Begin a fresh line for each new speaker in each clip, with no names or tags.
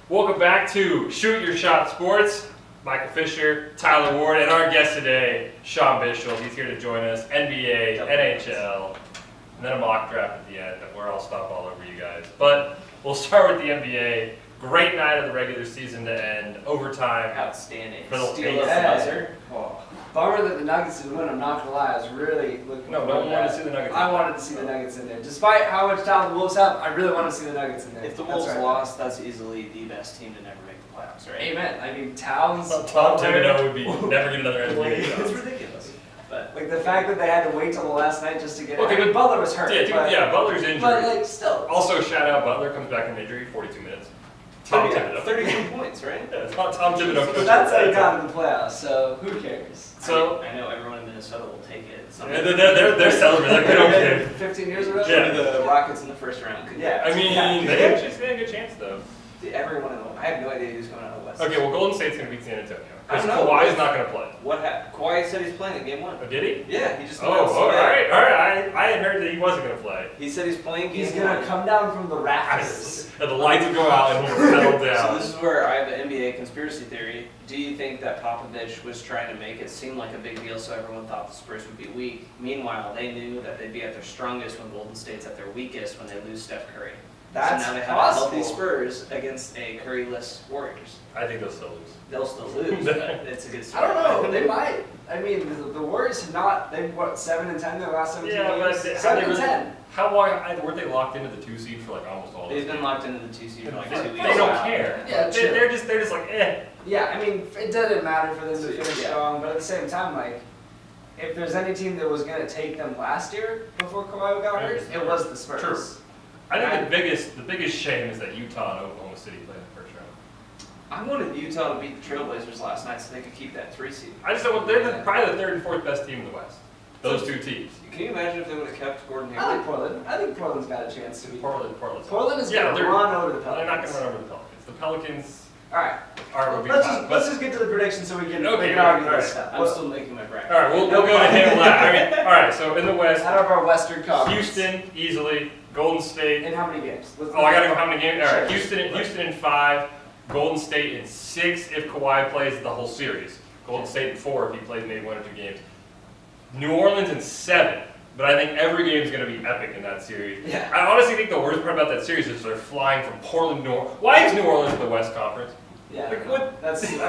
Welcome back to Shoot Your Shot Sports. Michael Fisher, Tyler Ward, and our guest today, Sean Bishel. He's here to join us. NBA, NHL, and then a mock draft at the end where I'll stop all over you guys. But we'll start with the NBA. Great night of the regular season to end. Overtime.
Outstanding.
For the
Steal
Patriots.
a buzzer.
Oh. Bummer that the Nuggets didn't win. I'm not gonna lie. I was really looking.
No one wanted to see the Nuggets.
I wanted to see the Nuggets in there, despite how much talent the Wolves have. I really want to see the Nuggets in there.
If the Wolves lost, that's easily the best team to never make the playoffs, right?
Amen. I mean, Towns.
Tom Thibodeau would be never get another NBA.
It's ridiculous. But
Like the fact that they had to wait till the last night just to get.
Okay,
I mean,
but-
Butler was hurt.
Yeah, Butler's injury.
But like still.
Also, shout out Butler comes back from injury, 42 minutes. Tom Thibodeau.
32 points, right?
Yeah, it's not Tom Thibodeau.
But
coaching
that's how
the
he got
Patriots.
in the playoffs. So who cares?
So
I know everyone in Minnesota will take it.
they're celebrating. Like, they don't care.
15 years ago.
Yeah.
The Rockets in the first round.
Yeah.
I mean,
Yeah.
they stand a good chance though.
Everyone in the I have no idea who's coming out of the West.
Okay, well, Golden State's going to beat San Antonio.
I
Because
don't know.
Kawhi's not going to play.
What happened? Kawhi said he's playing at game 1.
Oh, did he?
Yeah, he just
Oh,
announced
all
today.
right. I had heard that he wasn't going to play.
He said he's playing game
He's gonna
1.
come down from the rafters.
And the lights will go out and he'll settle
So
down.
this is where I have an NBA conspiracy theory. Do you think that Popovich was trying to make it seem like a big deal so everyone thought the Spurs would be weak? Meanwhile, they knew that they'd be at their strongest when Golden State's at their weakest when they lose Steph Curry.
That's
so now they have
possible.
a healthy Spurs against a Curry-less Warriors.
I think they'll still lose.
They'll still lose, but it's a good
I
story.
don't know. They might. I mean, the Warriors have not. They've what 7-10 their last 17
Yeah,
games.
but
7-10.
How long weren't they locked into the 2 seed for like almost all of
They've
this?
been locked into the 2 seed for like 2 weeks.
They don't
now.
care.
Yeah, true.
they're just like eh.
Yeah, I mean, it doesn't matter for them to finish
Yeah.
strong, but at the same time, like, if there's any team that was gonna take them last year before Kawhi got hurt, it was the Spurs.
True. I think the biggest shame is that Utah and Oklahoma City played in the first round.
I wanted Utah to beat the Trailblazers last night so they could keep that 3 seed.
I just don't want probably the third and fourth best team in the West. Those two teams.
Can you imagine if they would have kept Gordon
I
Hayward?
like Portland. I think Portland's got a chance to be.
Portland.
Portland is
Yeah,
gonna
they're-
run over the
They're not
Pelicans.
going to run over the Pelicans. The Pelicans
All right,
are be
let's
fine.
just get to the prediction so we can
Okay,
argue
all right.
this stuff.
I'm still making my bracket.
All right, we'll go to him last. I mean, all right. So in the West,
Out of our Western Conference.
Houston easily, Golden State.
In how many games?
Oh, I gotta go how many games? All right,
Sure.
Houston in 5, Golden State in 6 if Kawhi plays the whole series. Golden State in 4 if he plays maybe 1 or 2 games. New Orleans in 7, but I think every game is gonna be epic in that series.
Yeah.
I honestly think the worst part about that series is they're flying from Portland, New Orleans. Why is New Orleans in the West Conference?
Yeah.
Like, what?
That's
Oh,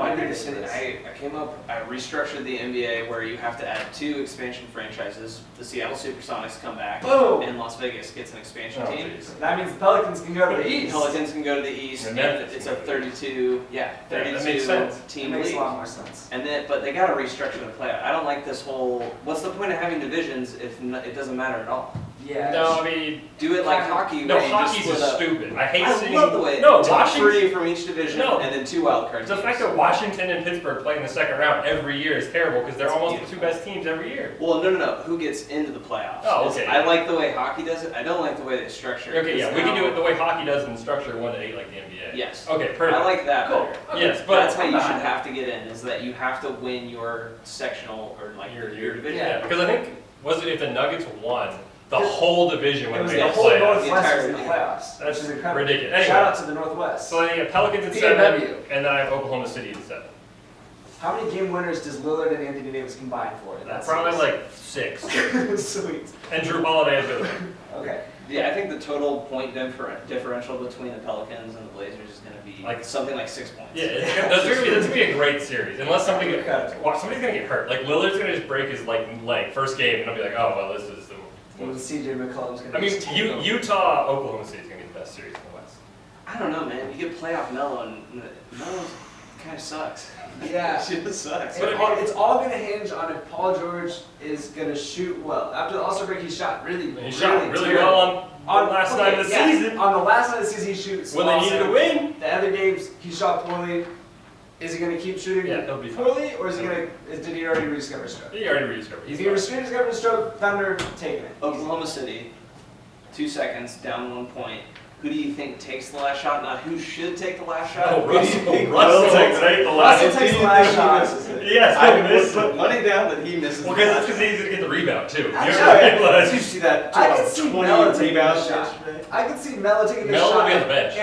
I need to
need
say that. I came up, I restructured the NBA where you have to add 2 expansion franchises. The Seattle Supersonics come back,
Boom.
and Las Vegas gets an expansion
Oh,
team.
jeez.
That means the Pelicans can go to the East.
Pelicans can go to the East,
And
and
Memphis
it's
can
a
go to the
32, yeah,
Yeah,
32
that makes sense.
It
team
makes
league.
a lot more sense.
And then, but they got to restructure the playoff. I don't like this whole. What's the point of having divisions if it doesn't matter at all?
Yeah.
No, I mean,
Do it like hockey.
no,
where you just
hockey's
split
is
up.
stupid. I hate
I
seeing.
love the way
No,
top
Washington.
3 from each division,
No.
and then 2 wild card
The
teams.
fact that Washington and Pittsburgh play in the second round every year is terrible because they're
It's
almost
beautiful.
the 2 best teams every year.
Well, no. Who gets into the playoffs?
Oh, okay.
I like the way hockey does it. I don't like the way they structure it.
Okay, yeah, we can do it the way hockey does in structure 1 to 8 like the NBA.
Yes.
Okay, perfect.
I like that
Cool.
better.
Okay.
Yes, but
That's how you
I'm
should
behind
have to get in. Is that you have to win your sectional or like your division.
yeah, because I think was it if the Nuggets won, the whole division
It
would
was
make
the
the
whole
playoffs.
Northwest was
entire
in the
league.
playoffs.
That's
which is incredible.
ridiculous. Anyway.
Shout out to the Northwest.
So then you have Pelicans in
PNW.
7, and then I have Oklahoma City in 7.
How many game winners does Lillard and Anthony Davis combine for?
That's probably like 6.
Sweet.
And Drew Holiday is the other one.
Okay.
Yeah, I think the total point differential between the Pelicans and the Blazers is going to be
Like-
something like 6 points.
Yeah, that's gonna be a great series unless somebody somebody's gonna get hurt. Like Lillard's gonna just break his leg first game, and I'll be like, oh well, this is the.
Well, CJ McCollum's gonna.
I mean,
just take over.
Utah, Oklahoma City is gonna be the best series in the West.
I don't know, man. You get playoff Melo, and Melo kind of sucks.
Yeah.
She just sucks.
It's all going to hinge on if Paul George is going to shoot well. After the All-Star break, he shot really
Really
terrible.
well on the last night of the season.
On the last night of the season, he shoots
When they needed to win.
The other games, he shot poorly. Is he going to keep shooting
Yeah, he'll be fine.
poorly, or is he going to? Did he already rediscover his stroke?
He already rediscovered.
If
He's
he
fine.
rediscovered his stroke, Thunder taking it.
Oklahoma City, 2 seconds, down 1 point. Who do you think takes the last shot? Not who should take the last shot.
Oh,
Who do you
Russell.
think
Russell
will
takes
take
the last
Russell takes the last shot.
misses it?
Yes,
I
he'll
would
miss
put
it.
money down that he misses
Well,
the
because
last
it's easy to get the rebound too. You
Actually,
ever realize?
Did you see that?
I could see Melo taking the
rebounds
shot.
yesterday.
I could see Melo taking the
Melo
shot.
will be on the bench.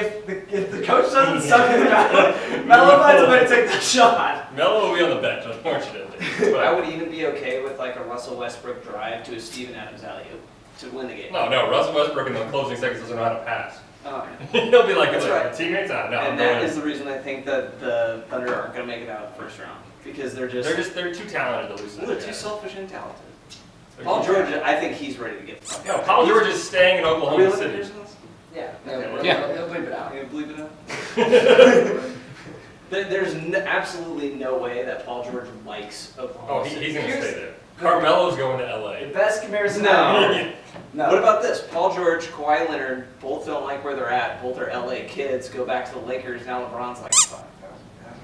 If the coach doesn't suck it out, Melo finds a way to take the shot.
Melo will be on the bench, unfortunately.
I
But,
would even be okay with like a Russell Westbrook drive to a Steven Adams alley-oop to win the game.
no, Russell Westbrook in the closing seconds doesn't know how to pass.
Oh,
He'll be like,
That's right.
teammates out. No,
and
I'm
that
going-
is the reason I think that the Thunder aren't going to make it out of the first round because they're
they're too talented to lose. to
they're
the
too
Jazz.
selfish and talented.
They're
Paul
too
George,
talented.
I think he's ready to get the fuck
No,
out.
Paul George is staying in
Are we
Oklahoma
looking
City.
at this?
Yeah,
Okay.
he'll bleep it out.
Can you bleep it out? There's absolutely no way that Paul George likes Oklahoma
Oh,
City.
he's going to
Here's-
stay there. Carmelo's going to
The
LA.
best comparison.
No.
No.
What about this? Paul George, Kawhi Leonard, both don't like where they're at. Both are LA kids. Go back to the Lakers. Now LeBron's like, fuck, that was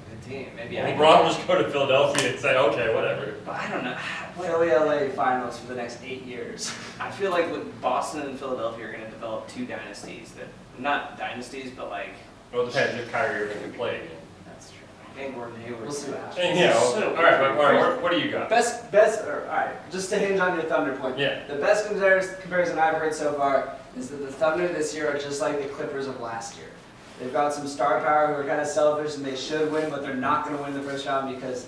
a good team. Maybe I.
LeBron will just go to Philadelphia and say, okay, whatever.
But I don't know.
Philly LA finals for the next 8 years.
I feel like with Boston and Philadelphia are going to develop two dynasties. That not dynasties, but like.
Well, it depends if Kyrie Irving can play again.
That's true. And Gordon Hayward.
We'll see what happens.
And, yeah,
So-
all right, what do you got?
Alright, just to hinge on your Thunder point.
Yeah.
The best comparison I've heard so far is that the Thunder this year are just like the Clippers of last year. They've got some star power who are kind of selfish and they should win, but they're not going to win the first round because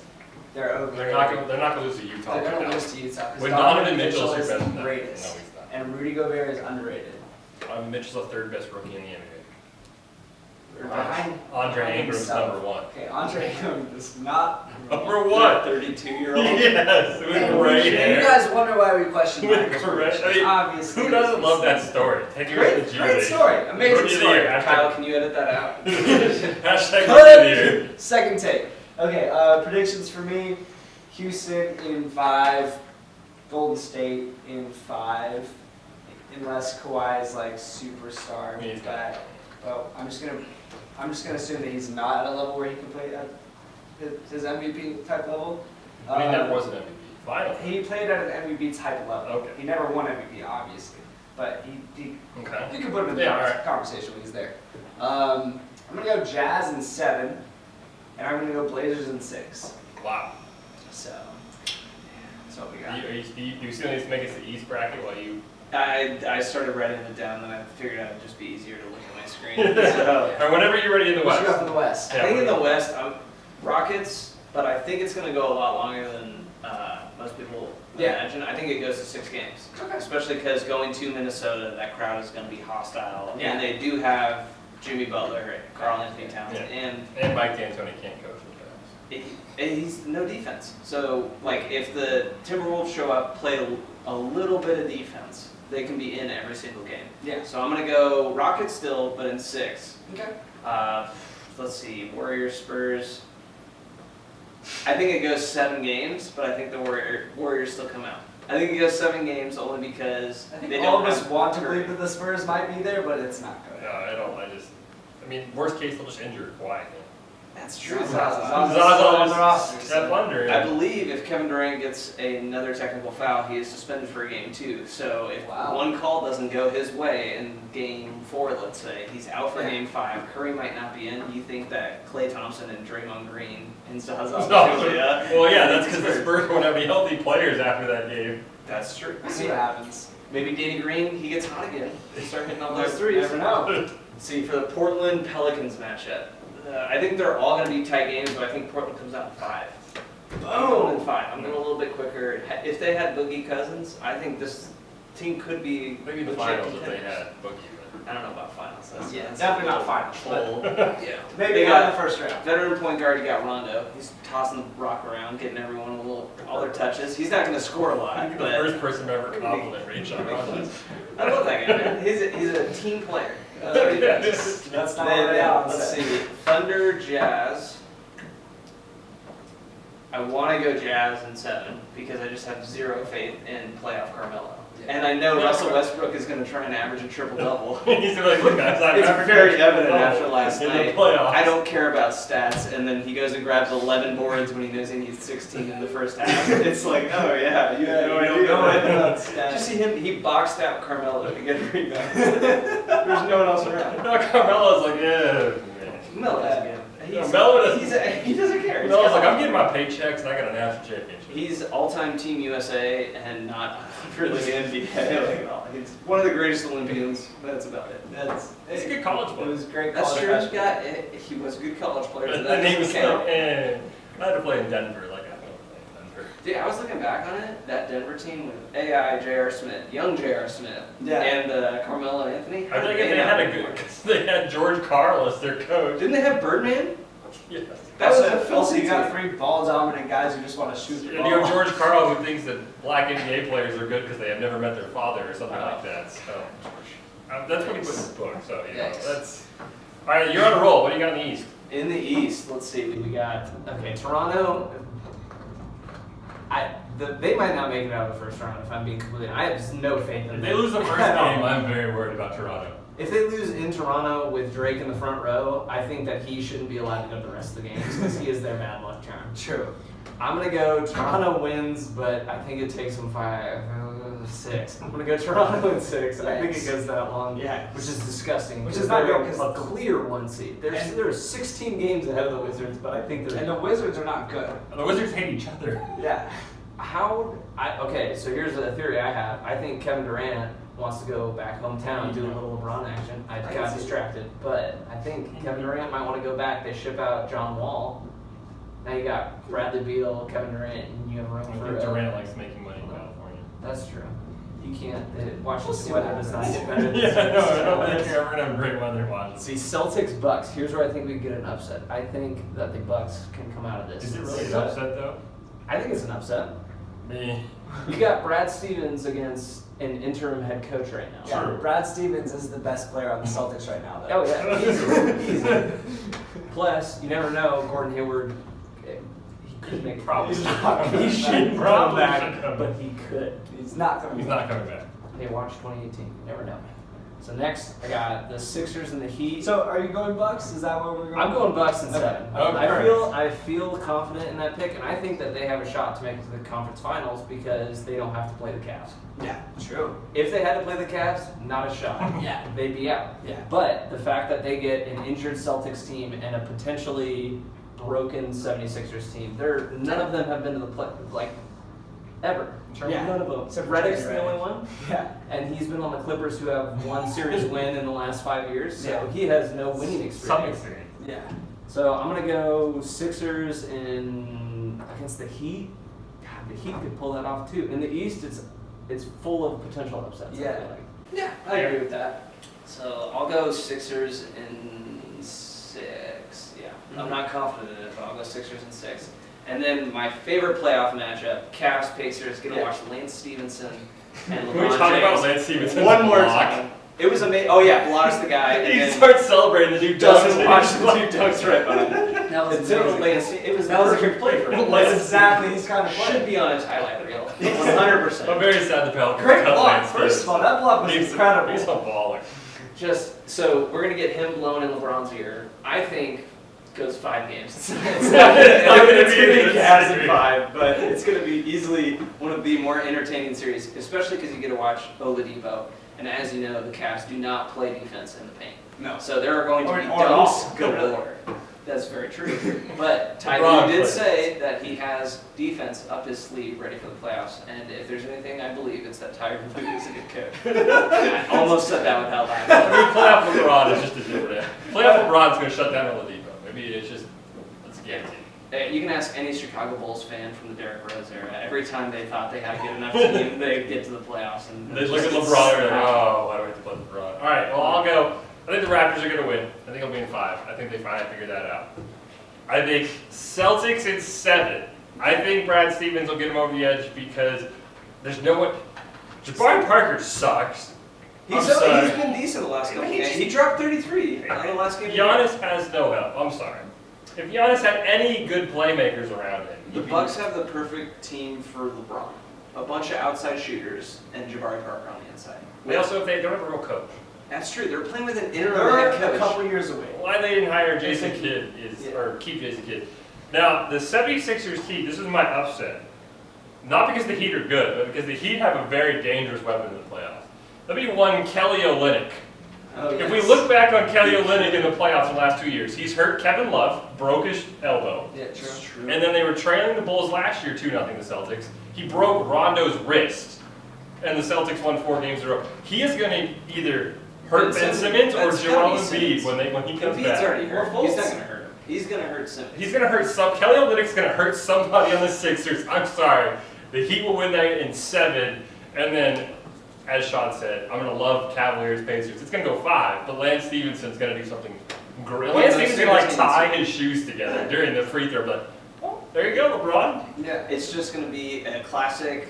they're okay.
They're not going to lose to Utah.
They're
right
going
now.
to lose to Utah because
When
Donovan
Donovan
Mitchell
Mitchell's
is
your
the
best. No,
greatest,
he's not.
and Rudy Gobert is underrated.
Mitchell's the third best rookie in the NBA.
Behind
Andre Ingram's
himself.
number one.
Okay, Andre Ingram is not.
Number one.
32-year-old.
Yes, with gray
And
hair.
you guys wonder why we question
With
Michael's
gray-
predictions.
I mean,
Obviously,
Who doesn't love that story? 10 years
Great,
of the
great story, amazing
Rookie of the
story.
year.
Kyle, can you edit that out?
Hashtag
Cut
rookie of the year.
Second take. Okay, predictions for me: Houston in 5, Golden State in 5, unless Kawhi is like superstar.
He's
But well, I'm just gonna assume that he's not at a level where he can play at his MVP type level.
I mean, that was an MVP. Finally.
He played at an MVP type level.
Okay.
He never won MVP, obviously, but he
Okay.
you can put him in the
Yeah, all right.
conversation when he's there. I'm gonna go Jazz in 7, and I'm gonna go Blazers in 6.
Wow.
So that's what we
You,
got.
you still need to make it to the East bracket while you.
I started writing it down, then I figured it would just be easier to look at my screen. So,
Or whenever you're ready in the
What you got
West.
from the West?
I think in the West, Rockets, but I think it's going to go a lot longer than most people imagine. I think it goes to 6 games,
Okay.
especially because going to Minnesota, that crowd is going to be hostile,
Yeah.
and they do have Jimmy Butler, Karl Anthony Towns,
Yeah. And Mike D'Antoni can't coach with
he's no defense. So, like, if the Timberwolves show up, play a little bit of defense, they can be in every single game.
Yeah.
So I'm going to go Rockets still, but in 6.
Okay.
Let's see, Warriors, Spurs. I think it goes 7 games, but I think the Warriors still come out. I think it goes 7 games only because
I think
they
all
don't
of us
have
want to
Curry.
believe that the Spurs might be there, but it's not
that.
good.
No, I don't. I mean, worst case, they'll just injure Kawhi.
That's true.
Zaza's
on
the roster.
Step
so-
under.
I believe if Kevin Durant gets another technical foul, he is suspended for a game too. So if
Wow.
one call doesn't go his way in game 4, let's say, he's out for
Yeah.
game 5, Curry might not be in. You think that Klay Thompson and Draymond Green and Zaza
No.
Pachulia?
Well, yeah, that's because the Spurs won't have any healthy players after that game.
That's true.
We'll see what happens.
Maybe Danny Green, he gets hot again. They start hitting all those
You
threes.
never know.
See, for the Portland Pelicans matchup, I think they're all going to be tight games, but I think Portland comes out in 5. I'm going in 5. I'm going a little bit quicker. If they had Boogie Cousins, I think this team could be
Maybe the
legit
finals if they
contenders.
had Boogie.
I don't know about finals. That's,
Yeah,
that's
definitely
a
not finals, but
full- yeah.
maybe
They
not in
got
the first round.
veteran point guard. You got Rondo. He's tossing the rock around, getting everyone all their touches. He's not going to score a lot,
I'd be the
but
first person to ever compliment Rajon Rondo.
I love that guy, man. He's a team player.
That's not
Then,
what Allen
let's
said.
see, Thunder, Jazz. I want to go Jazz in 7 because I just have zero faith in playoff Carmelo. And I know Russell Westbrook is going to try and average a triple-double.
He's like, look guys, I'm
It's
averaging
very
a
evident
triple-double
after last
in the
night.
playoffs.
I don't care about stats, and then he goes and grabs 11 boards when he knows he needs 16 in the first half. It's like, oh yeah, you have no idea. Did you see him? He boxed out Carmelo to get a rebound. There's no one else around.
No, Carmelo's like, yeah.
Melo doesn't get him.
Melo doesn't.
He doesn't care.
Melo's like, I'm getting my paychecks and I got a national championship.
He's all-time Team USA and not really NBA. He's one of the greatest Olympians. That's about it.
He's a good college
It
player.
was great.
That's
college
true.
freshman.
He was a good college player.
But
But
then
that
he was
doesn't count.
like, I had to play in Denver. Like, I don't play in Denver.
Dude, I was looking back on it. That Denver team with AI, J.R. Smith, young J.R. Smith,
Yeah.
and Carmelo Anthony.
I think they had a good, because they had George Karl as their coach.
Didn't they have Birdman?
Yes.
That was a
Also,
filthy
you got
team.
3 ball-dominant guys who just want to shoot the
And
ball.
you have George Karl who thinks that black NBA players are good because they have never met their father or something like that. So that's what he put in his book. So you know,
Yikes.
that's all right. You're on a roll. What do you got in the East?
In the East, let's see. We got Toronto. They might not make it out of the first round. If I'm being completely, I have no faith in
If
them.
they lose the first game, I'm very worried about Toronto.
If they lose in Toronto with Drake in the front row, I think that he shouldn't be allowed to go the rest of the games because he is their bad luck charm.
True.
I'm gonna go Toronto wins, but I think it takes them 6. I'm gonna go Toronto in 6. I think it goes that long.
Yeah.
Which is disgusting.
Which is not
they're
good, 'cause
a clear 1 seed. There's 16 games ahead of the Wizards, but I think they're
And the Wizards are not good.
The Wizards hate each other.
Yeah.
Okay, so here's a theory I have. I think Kevin Durant wants to go back hometown and do a little LeBron action. I
can
got
see
distracted, but I think Kevin Durant might want to go back. They ship out John Wall. Now you got Bradley Beal, Kevin Durant, and you have room
I
for
think Durant likes making money in California.
That's true. You can't. Washington
see
weather
what
does not
happens.
get better. than
Yeah, no, I don't think
this.
you're ever gonna have great weather in Washington.
See, Celtics Bucks. Here's where I think we get an upset. I think that the Bucks can come out of this.
Is it
and
really
say
an
that-
upset though?
I think it's an upset.
Me.
You got Brad Stevens against an interim head coach right now.
Yeah.
True.
Brad Stevens is the best player on the Celtics right now, though.
Oh yeah, easy. Plus, you never know. Gordon Hayward, he could make
Probably
He
shouldn't
shouldn't come
Probably
back,
shouldn't come
but he could.
He's not coming
He's
back.
not coming back.
Hey, watch 2018. You never know. So next, I got the Sixers and the Heat.
So, are you going Bucks? Is that where we're going?
I'm going Bucks in 7.
Okay.
I feel confident in that pick, and I think that they have a shot to make it to the conference finals because they don't have to play the Cavs.
Yeah, true.
If they had to play the Cavs, not a shot.
Yeah.
They'd be out.
Yeah.
But the fact that they get an injured Celtics team and a potentially broken 76ers team, none of them have been to the play, like, ever.
Yeah.
None of them.
Except for
Reddick's
Trae
the only
Reddick.
one,
Yeah.
and he's been on the Clippers who have one series win in the last 5 years, so
Yeah.
he has no winning
Some
experience.
experience.
Yeah.
So I'm gonna go Sixers against the Heat. God, the Heat could pull that off too. In the East, it's full of potential upsets. I
Yeah.
feel like.
Yeah, I agree with that.
So I'll go Sixers in 6. Yeah, I'm not confident in it, but I'll go Sixers in 6. And then my favorite playoff matchup: Cavs Pacers. Gonna
Yeah.
watch Lance Stevenson and
Can we
LeBron
talk about
James
Lance Stevenson?
one more
block?
time. It was amazing. Oh yeah, blocks the guy and
He
then
starts celebrating the dude
doesn't watch
dunks.
the two dunks right behind him.
That was
It's typical
amazing.
Lance. It was the
That was a
perfect play for him.
That's exactly his kind of play.
Should be on his highlight reel.
I'm
100%.
very sad the Pelicans
Great
cut
block.
Lance
First of all, that block was
He's
incredible.
He's a baller.
Just so we're gonna get him blown in LeBron's ear. I think goes 5 games. It's
not
not
gonna
it's
be
gonna
a
be
good
Cavs in
series.
5, but it's gonna be easily one of the more entertaining series, especially because you get to watch Oladipo. And as you know, the Cavs do not play defense in the paint.
No.
So there are going to be
Or at all.
dunks galore. That's very true. But
LeBron
Ty did
plays.
say that he has defense up his sleeve ready for the playoffs. And if there's anything I believe, it's that Ty Lue is a good coach. I almost said that without
I
laughing.
mean, playoff LeBron is just a different. Playoff LeBron's going to shut down Oladipo. Maybe it's just it's guaranteed.
You can ask any Chicago Bulls fan from the Derrick Rose era. Every time they thought they had a good enough team, they'd get to the playoffs. And
They look at LeBron and they're like, oh, why do we have to play LeBron? All right, well, I'll go. I think the Raptors are going to win. I think it'll be in 5. I think they finally figured that out. I think Celtics in 7. I think Brad Stevens will get him over the edge because there's no one. Jabari Parker sucks.
He's
sorry.
been decent the last couple
He
games.
just-
He dropped 33 on the last game.
Giannis has no help. I'm sorry. If Giannis had any good playmakers around him,
The Bucks have the perfect team for LeBron. a bunch of outside shooters and Jabari Parker on the inside.
They also they don't have a real coach.
That's true. They're playing with an interim
They're
head
a
coach.
couple years away.
Why they didn't hire Jason
think-
Kidd is,
yeah.
or keep Jason Kidd. Now, the 76ers Heat, this is my upset. Not because the Heat are good, but because the Heat have a very dangerous weapon in the playoffs. That'd be one Kelly Olynyk.
Oh,
If we
yes.
look back on Kelly Olynyk in the playoffs in the last 2 years, he's hurt Kevin Love, broke his elbow.
Yeah, true.
And then they were trailing the Bulls last year 2-0 the Celtics. He broke Rondo's wrist, and the Celtics won 4 games in a row. He is going to either hurt Ben Simmons or
That's
Joel
gotta be
Embiid
Simmons.
when he comes
Embiid's
back.
already hurt.
Or
He's not
Fultz.
going to hurt him. He's going to hurt Simmons.
He's going to hurt some. Kelly Olynyk's going to hurt somebody on the Sixers. I'm sorry. The Heat will win that in 7, and then, as Sean said, I'm going to love Cavaliers Pacers. It's going to go 5, but Lance Stephenson's going to do something great. Lance Stephenson's going to tie his shoes together during the free throw. But oh, there you go, LeBron.
Yeah.
It's just going to be a classic.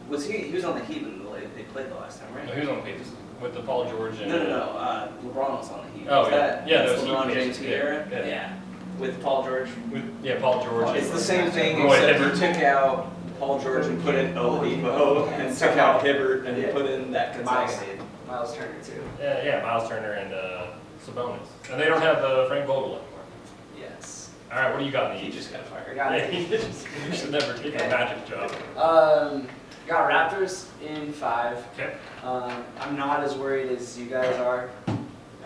Was he was on the Heat when they played the last time, right?
No, he was on the Pacers with the Paul George and.
No. LeBron was on the Heat.
Oh,
Was
yeah.
that,
Yeah,
that's
that was
LeBron
Heat,
James Heat era?
yeah.
With Paul George.
With Paul George.
It's the same thing,
Roy
except
Hibbert.
you took out Paul George and put in Oladipo, and took out Hibbert and
Yeah.
put in that Gonzaga
Miles.
kid.
Miles Turner too.
Yeah, Miles Turner and Sabonis. And they don't have Frank Vogel anymore.
Yes.
All right, what do you got in the
He
East?
just got
I
fired.
got
Yeah,
it.
he should never take a magic job.
Got Raptors in 5.
Okay.
I'm not as worried as you guys are.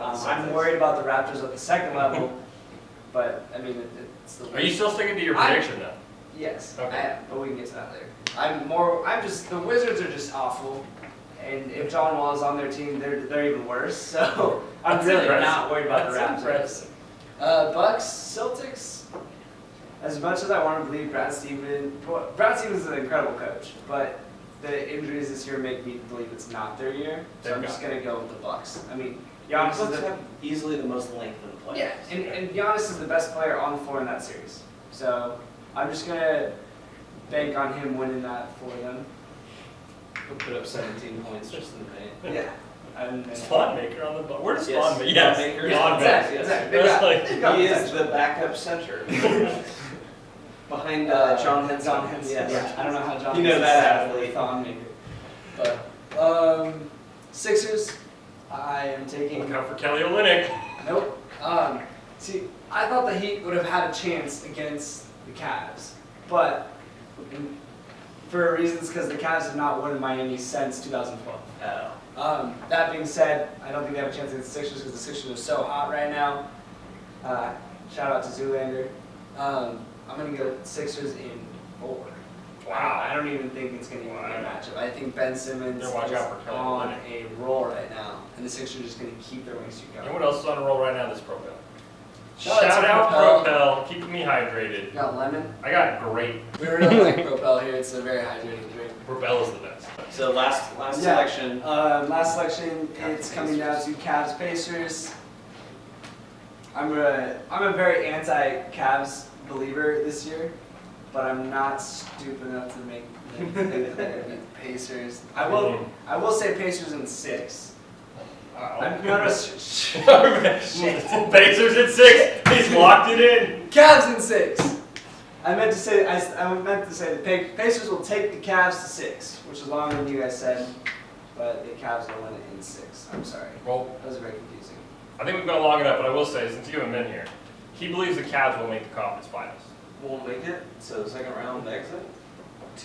I'm worried about the Raptors at the second level, but I mean, it's the.
Are you still sticking to your prediction though?
Yes,
Okay.
I am, but we can get to that later. The Wizards are just awful, and if John Wall is on their team, they're even worse. So I'm
That's
really
impressive.
not worried about the
That's
Raptors.
impressive.
Bucks, Celtics. As much as I want to believe Brad Stevens is an incredible coach, but the injuries this year make me believe it's not their year. So I'm just gonna go with the Bucks. I mean, Giannis is
Bucks
the
have easily the most length in the playoffs.
yeah, and Giannis is the best player on the floor in that series. So I'm just gonna bank on him winning that for them.
He'll put up 17 points just in the paint.
Yeah. And
Spawn maker on the Bucks. Where's
Yes.
Spawn maker? Yes,
Spawn maker.
Spawn
Exactly,
maker.
exactly.
That's like-
They've got
He is
potential.
the backup center. Behind John Henson.
John Henson.
Yes.
Yeah, I don't know how John
You know
Henson's
that
a
athlete.
thon maker. But Sixers, I am taking.
Look out for Kelly Olynyk.
Nope. See, I thought the Heat would have had a chance against the Cavs, but for reasons because the Cavs have not won in Miami since 2012. That being said, I don't think they have a chance against the Sixers because the Sixers are so hot right now. Shout out to Zoolander. I'm going to go Sixers in 4.
Wow.
I don't even think it's going to be a matchup. I think Ben Simmons
They're watching
is
out for Kelly
on
Olynyk.
a roll right now, and the Sixers are just going to keep their wings
You know
going.
what else is on a roll right now? This Propel.
Shout
Shout
out to
out
Propel.
Propel, keeping me hydrated.
Got lemon.
I got great.
We really like Propel here. It's a very hydrating drink.
Propel is the best.
So last
Yeah.
selection.
Last selection,
Cavs
it's coming down
Pacers.
to Cavs Pacers. I'm a very anti-Cavs believer this year, but I'm not stupid enough to make them think that they're gonna beat the Pacers. I will say Pacers in 6. Shit.
Pacers at 6. He's locked it in.
Cavs in 6. I meant to say the Pacers will take the Cavs to 6, which is longer than you guys said, but the Cavs will win it in 6. I'm sorry.
Well,
That was very confusing.
I think we've gone long enough, but I will say, since you haven't been here, he believes the Cavs will make the conference finals.
We'll make it. So second round exit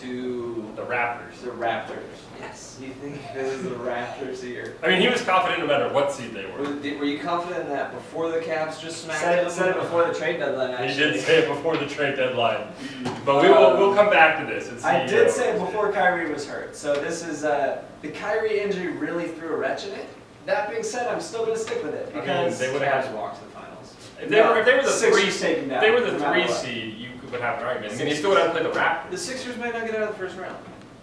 to
The Raptors.
the Raptors.
Yes.
You think this is the Raptors here?
I mean, he was confident no matter what seed they were.
Were you confident in that before the Cavs just smacked
Said
them?
it before the trade deadline,
He
actually.
did say it before the trade deadline. But we'll come back to this and see.
I did say it before Kyrie was hurt. So this is, the Kyrie injury really threw a wrench in it. That being said, I'm still going to stick with it
I mean,
because
they would
Cavs
have.
walked to the finals.
If they were the
Sixers
three,
taken
if
down,
they were the
no matter
3
what.
seed, you would have an argument. I mean, they still would have to play the Raptors.
The Sixers might not get out of the first round.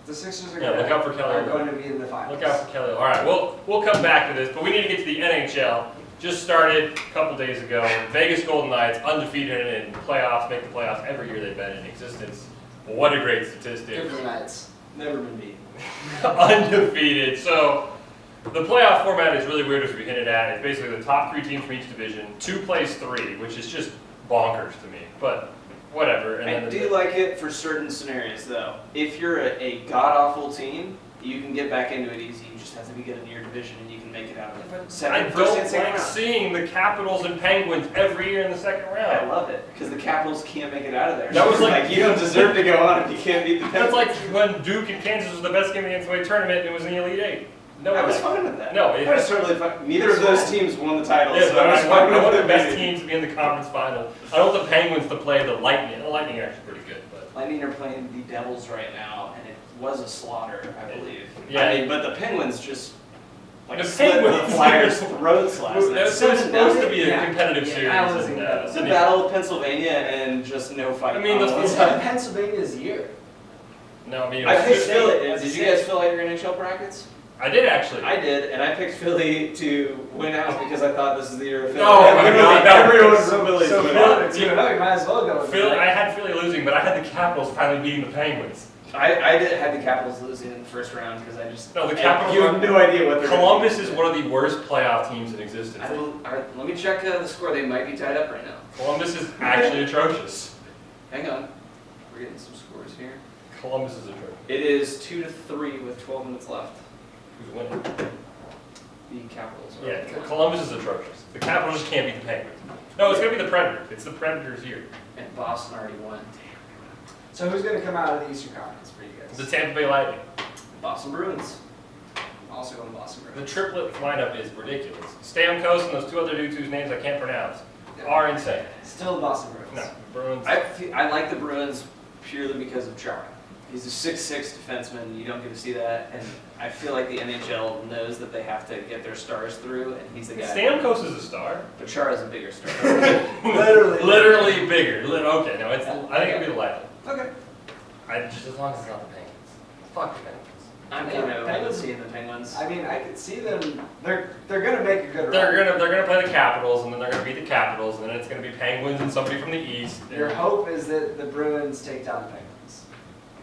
The Sixers are,
Yeah, look out for Kelly.
are going to be in the finals.
Look out for Kelly. All right, we'll come back to this, but we need to get to the NHL. Just started a couple days ago. Vegas Golden Knights undefeated in playoffs, make the playoffs every year they've been in existence. What a great statistic.
Good for the Knights.
Never been beaten.
Undefeated. So the playoff format is really weird, as we hinted at. It's basically the top 3 teams from each division. 2 plays 3, which is just bonkers to me. But whatever. And
I
then
do like it for certain scenarios, though. If you're a god-awful team, you can get back into it easy. You just have to be good in your division, and you can make it out of it.
I don't like seeing the Capitals and Penguins every year in the second
I
round.
love it, because the Capitals can't make it out of there.
That was like-
you don't deserve to go on if you can't beat the
That's
Penguins.
like when Duke and Kansas was the best game in the NCAA tournament and it was in the Elite Eight. No,
I was
way.
fine with that.
No,
I was totally fine. Neither of those teams won the title.
Yeah,
so
but
I
I want the
with
best
it.
teams to be in the conference final. I don't want the Penguins to play the Lightning. The Lightning are actually pretty good, but
Lightning are playing the Devils right now, and it was a slaughter, I believe.
Yeah.
I mean, but the Penguins just like
The
slit the
Penguins-
Flyers' throats last night.
that was
7-0.
supposed to be a
Yeah.
competitive
Yeah,
series.
that was
and,
incredible.
It's the Battle of Pennsylvania and just no fight.
I mean, the-
on
It's
one
been
side.
Pennsylvania's year.
No, I mean, it
I
was
picked
just,
Philly.
As a
Did you
state.
guys fill out your NHL brackets?
I did actually.
I did, and I picked Philly to win out because I thought this is the year of Philly.
Oh my
Literally
God, no.
everyone from
So
Philly
Philly,
win out.
it's 2-0, you might as well go with
Philly,
it.
I had Philly losing, but I had the Capitals finally beating the Penguins.
I did had the Capitals losing in the first round because I just
No, the Capitals
You
are-
have no idea what they're.
Columbus is one of the worst playoff teams in existence.
Let me check the score. They might be tied up right now.
Columbus is actually atrocious.
Hang on, we're getting some scores here.
Columbus is atrocious.
It is 2-3 with 12 minutes left.
Who's winning?
The Capitals. Are
Yeah,
up 1.
Columbus is atrocious. The Capitals just can't beat the Penguins. No, it's gonna be the Predators. It's the Predators here.
And Boston already won.
So who's going to come out of the Eastern Conference for you guys?
The Tampa Bay Lightning.
Boston Bruins.
Also going to Boston
The
Bruins.
triplet lineup is ridiculous. Stamkos and those two other dudes whose names I can't pronounce are insane.
Still the Boston Bruins.
No, Bruins.
I like the Bruins purely because of Chara. He's a 6'6" defenseman. You don't get to see that, and I feel like the NHL knows that they have to get their stars through, and he's the guy.
Stamkos is a star.
But Chara's a bigger star.
Literally.
Literally bigger. Okay, no, it's. I think it'll be the Lightning.
Okay.
Just as long as it's not the Penguins. Fuck the Penguins.
I'm
Yeah,
kind of over
Penguins-
seeing the Penguins.
I mean, I could see them. They're going to make a good run.
They're gonna play the Capitals, and then they're gonna beat the Capitals, and then it's gonna be Penguins and somebody from the East.
Your hope is that the Bruins take down the Penguins.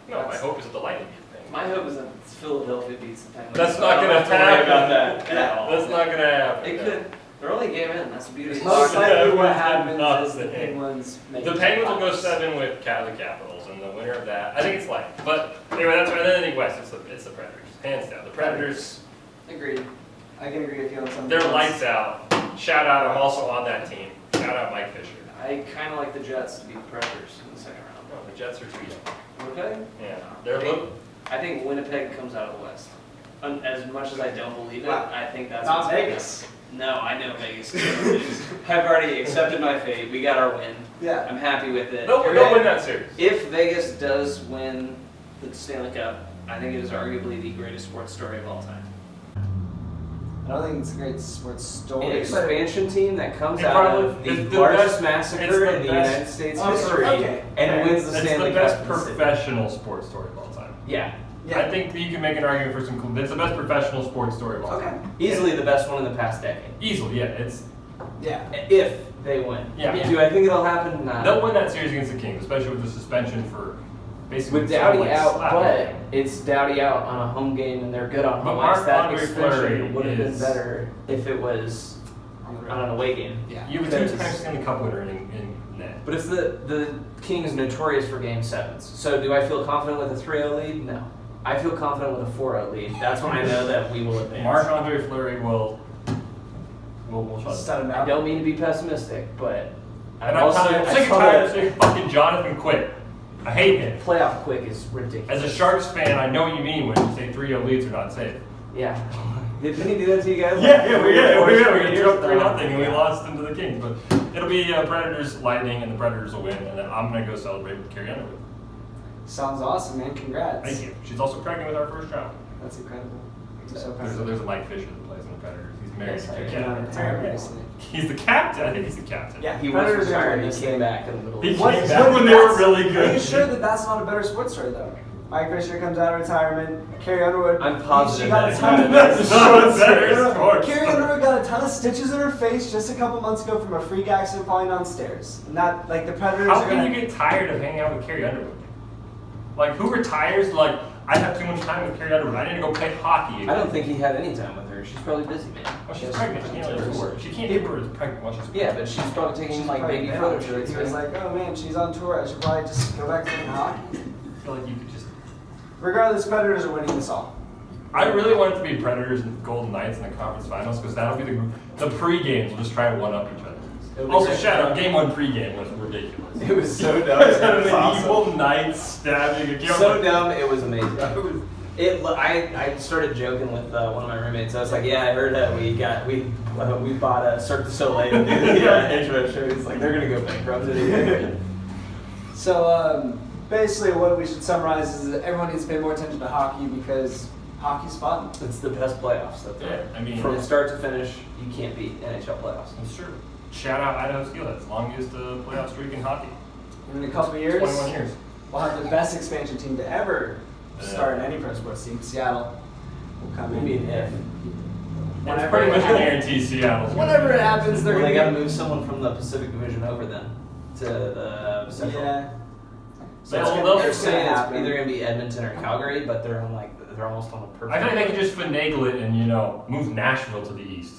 No, my hope is that the Lightning beat the Penguins.
My hope is that Philadelphia beats the Penguins.
That's
so
not
I don't
gonna
have to worry about
happen.
that at all.
That's not gonna happen.
It could. They're only a game in. That's the beauty. of
Most
hockey.
likely what
Not
happens is
the
the Penguins make
The
it
Penguins will go
finals.
7 with the Capitals, and the winner of that, I think it's Lightning. But anyway, that's right. Then in the West, it's the Predators, hands down. The Predators,
Agreed. I can agree with you on some.
they're
things.
lights out. Shout out, I'm also on that team. Shout out Mike Fisher.
I kind of like the Jets to beat the Predators in the second round.
No, the Jets are too young.
Okay.
Yeah, they're little.
I think Winnipeg comes out of the West. As much as I don't believe it,
Wow.
I think that's
Not
what's
Vegas.
No, I know Vegas is gonna lose. I've already accepted my fate. We got our win.
Yeah.
I'm happy with it.
They'll win that series.
If Vegas does win the Stanley Cup, I think it is arguably the greatest sports story of all time.
I don't think it's a great sports story.
An
but
expansion team that comes
It
out
probably-
of the
it's the
largest
best- it's
massacre
the
in the
best-
United States
Oh,
history
okay.
and wins the
It's
Stanley
the
Cup.
best
in the city.
professional sports story of all time.
Yeah,
Yeah.
I think that you can make an argument for some cool. It's the best professional sports story of all
Okay.
time.
easily the best one in the past decade.
Easily, yeah. It's
Yeah.
If they win.
Yeah.
Do I think it'll happen? Nah.
they'll win that series against the Kings, especially with the suspension for basically.
With
someone
Doughty
like
out,
slapping
but
him.
it's Doughty out on a home game and they're good on
But
home ice. That
Marc-Andre Fleury
extension would have been
is-
better if it was on an away game.
Yeah.
You have a
Because-
two-time Stanley Cup winner in net.
But if the Kings notorious for game sevens, so do I feel confident with a 3-0 lead? No. I feel confident with a 4-0 lead. That's when I know that we will advance.
Marc-Andre Fleury will try.
Set him
I
up.
don't mean to be pessimistic, but
And I'm sick and tired of seeing fucking Jonathan Quick. I hate him.
playoff quick is ridiculous.
As a Sharks fan, I know what you mean when you say 3-0 leads are not safe.
Yeah. Didn't he do that to you guys?
Yeah, we
Four
were
straight
up
years?
3-0 and we lost into the Kings. But it'll be Predators Lightning and the Predators will win, and then I'm gonna go celebrate with Carrie Underwood.
Sounds awesome, man. Congrats.
Thank you. She's also pregnant with our first child.
That's incredible. I'm so proud
There's
of
a Mike Fisher that plays in the Predators. He's married
Yes,
to
I
Carrie
Came out of
Underwood.
retirement recently.
He's the captain. I think he's the captain.
Yeah,
He was
Predators are
retired.
doing
He
this
came
thing.
back in the middle.
He
of
came
the
back when they were really
Are you
good.
sure that that's not a better sports story though? Mike Fisher comes out of retirement. Carrie Underwood.
I'm positive
She got a
that's
ton of
That's not a better sports
Carrie
story.
Underwood got a ton of stitches in her face just a couple months ago from a freak accident falling downstairs. And that, like, the Predators
How
are
can
gonna.
you get tired of hanging out with Carrie Underwood? Like, who retires? Like, I have too much time with Carrie Underwood. I need to go play hockey again.
I don't think he had any time with her. She's probably busy, man.
Well, she's pregnant. She can't really tour. She can't tour as pregnant while she's pregnant.
Yeah, but she's probably taking like
probably
baby
been
photo
on tour.
shoots.
He was like, oh man, she's on tour. I should probably just go back to playing hockey.
I feel like you could just.
Regardless, Predators are winning this all.
I really want it to be Predators and Golden Knights in the conference finals because that'll be the pre-games. We'll just try to one up each other. Also, shout out, Game 1 pre-game was ridiculous.
It was so dumb.
An medieval knight stabbing a
So dumb, it was amazing. I started joking with one of my roommates. I was like, "Yeah, I heard that we bought a Cirque du Soleil to do the intro show." He's like, "They're gonna go bankrupt."
So basically, what we should summarize is that everyone needs to pay more attention to hockey because hockey's fun.
It's the best playoffs.
I mean,
from start to finish, you can't beat NHL playoffs.
It's true. Shout out Idaho Steelheads, longest playoff streak in hockey.
In a couple of years,
21 years.
we'll have the best expansion team to ever start in any pro sports team. Seattle will come in.
Maybe if.
It's pretty much a guarantee Seattle's gonna
Whenever
be-
it happens, they're
Well,
going
they
to
got to move someone from the Pacific Division over then to the Central.
Yeah.
So
it's gonna-
they'll-
They're
it's gonna
saying it's
happen.
either gonna be Edmonton or Calgary, but they're almost on a perfect.
I feel like they can just finagle it and move Nashville to the east.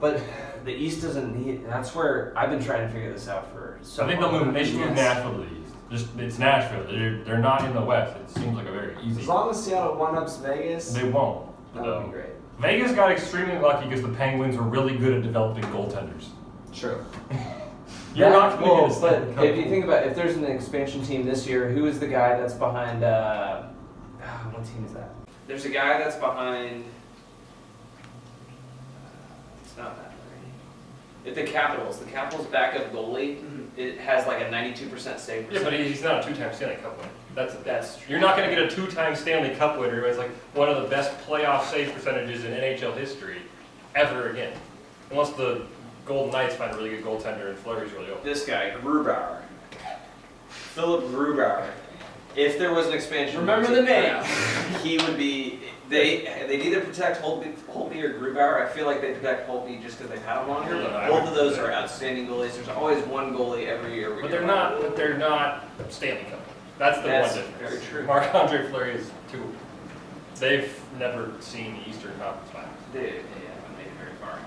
But the East doesn't need. That's where I've been trying to figure this out for. So
I think they'll
long.
move. They should move
Yes.
Nashville to the east. It's Nashville. They're not in the west. It seems like a very easy.
As long as Seattle one-ups Vegas,
They won't.
that would be great.
Vegas got extremely lucky because the Penguins were really good at developing goaltenders.
True.
You're not going
well,
to get a
but
Stanley Cup.
if you think about if there's an expansion team this year, who is the guy that's behind? What team is that? There's a guy that's behind. It's not that right. If the Capitals backup goalie, it has like a 92% save
Yeah, but
percentage.
he's not a two-time Stanley Cup winner.
That's true.
You're not going to get a two-time Stanley Cup winner who has like one of the best playoff save percentages in NHL history ever again, unless the Golden Knights find a really good goaltender and Fleury's really open.
This guy, Grubauer. Philip Grubauer. If there was an expansion,
Remember the name.
He would be. They'd either protect Holtby or Grubauer. I feel like they protect Holtby just because they've had him longer.
Yeah, I
Both
would-
of those are outstanding goalies. There's always one goalie every year.
But they're not. But they're not Stanley Cup. That's the
That's
one difference.
very true.
Marc-Andre Fleury is two. They've never seen the Eastern Conference Finals.
They haven't made it very far.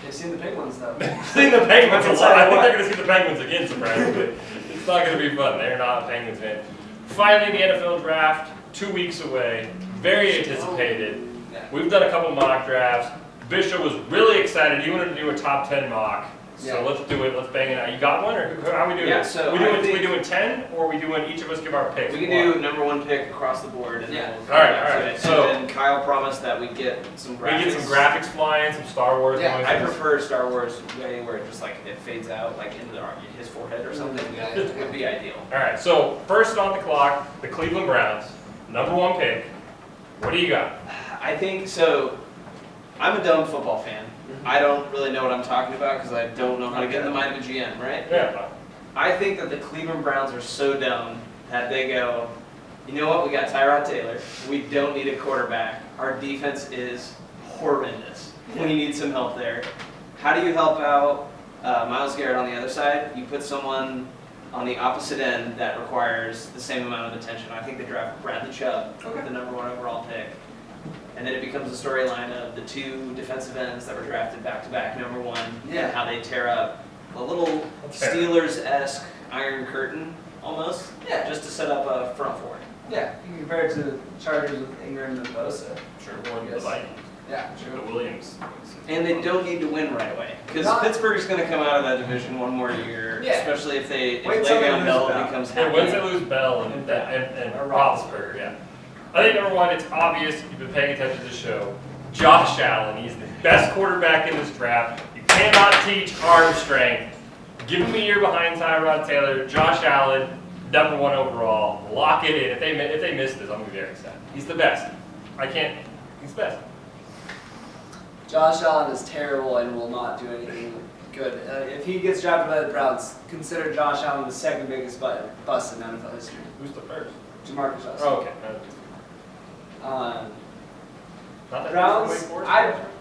They've seen the Penguins though.
They've seen the Penguins a
I'll
lot. I
tell you
think
what.
they're going to see the Penguins again, surprisingly. It's not going to be fun. They're not Penguins fans. Finally, the NFL draft, 2 weeks away. Very anticipated. We've done a couple mock drafts. Bishop was really excited. He wanted to do a top 10 mock. So
Yeah.
let's do it. Let's bang it out. You got one, or how are we doing?
Yeah,
it?
so
we
I
doing
think-
we doing 10, or we doing each of us give our picks?
We can do number one pick across the board. And
Yeah.
then we'll
All right,
come back
all
to
right.
it.
So-
and then Kyle promised that we'd get some graphics.
We get some graphics flying, some Star Wars.
Yeah,
noises.
I prefer Star Wars way where it just like it fades out like into his forehead or something.
Yeah.
It would be ideal.
All right. So first on the clock, the Cleveland Browns, number one pick. What do you got?
I think so. I'm a dumb football fan. I don't really know what I'm talking about because I don't know how to get in the mind of a GM, right?
Yeah.
I think that the Cleveland Browns are so dumb that they go, you know what, we got Tyrod Taylor. We don't need a quarterback. Our defense is horrendous. We need some help there. How do you help out Myles Garrett on the other side? You put someone on the opposite end that requires the same amount of attention. I think they draft Bradley Chubb, the number one overall pick. And then it becomes a storyline of the two defensive ends that were drafted back-to-back, number one,
Yeah.
and how they tear up a little Steelers-esque Iron Curtain, almost,
Yeah.
just to set up a front for it.
Yeah, you can compare it to the Chargers with Ingram and Bosa.
Sure. Or the
Yes.
Vikings.
Yeah,
The
true.
Williams.
And they don't need to win right away, because
Not-
Pittsburgh's going to come out of that division one more year,
Yeah.
especially if
Wait till they
Le'Veon
lose
Bell
Bell.
becomes
Yeah, once they
happy.
lose Bell and Roethlisberger, yeah. I think number one, it's obvious if you've been paying attention to the show. Josh Allen, he's the best quarterback in this draft. You cannot teach arm strength. Give him a year behind Tyrod Taylor. Josh Allen, number one overall. Lock it in. If they miss this, I'm gonna be very sad. He's the best. He's the best.
Josh Allen is terrible and will not do anything good. If he gets drafted by the Browns, consider Josh Allen the second biggest bust in NFL history.
Who's the first?
Jamarcus Russell.
Oh, okay. Not that
Browns,
way forward.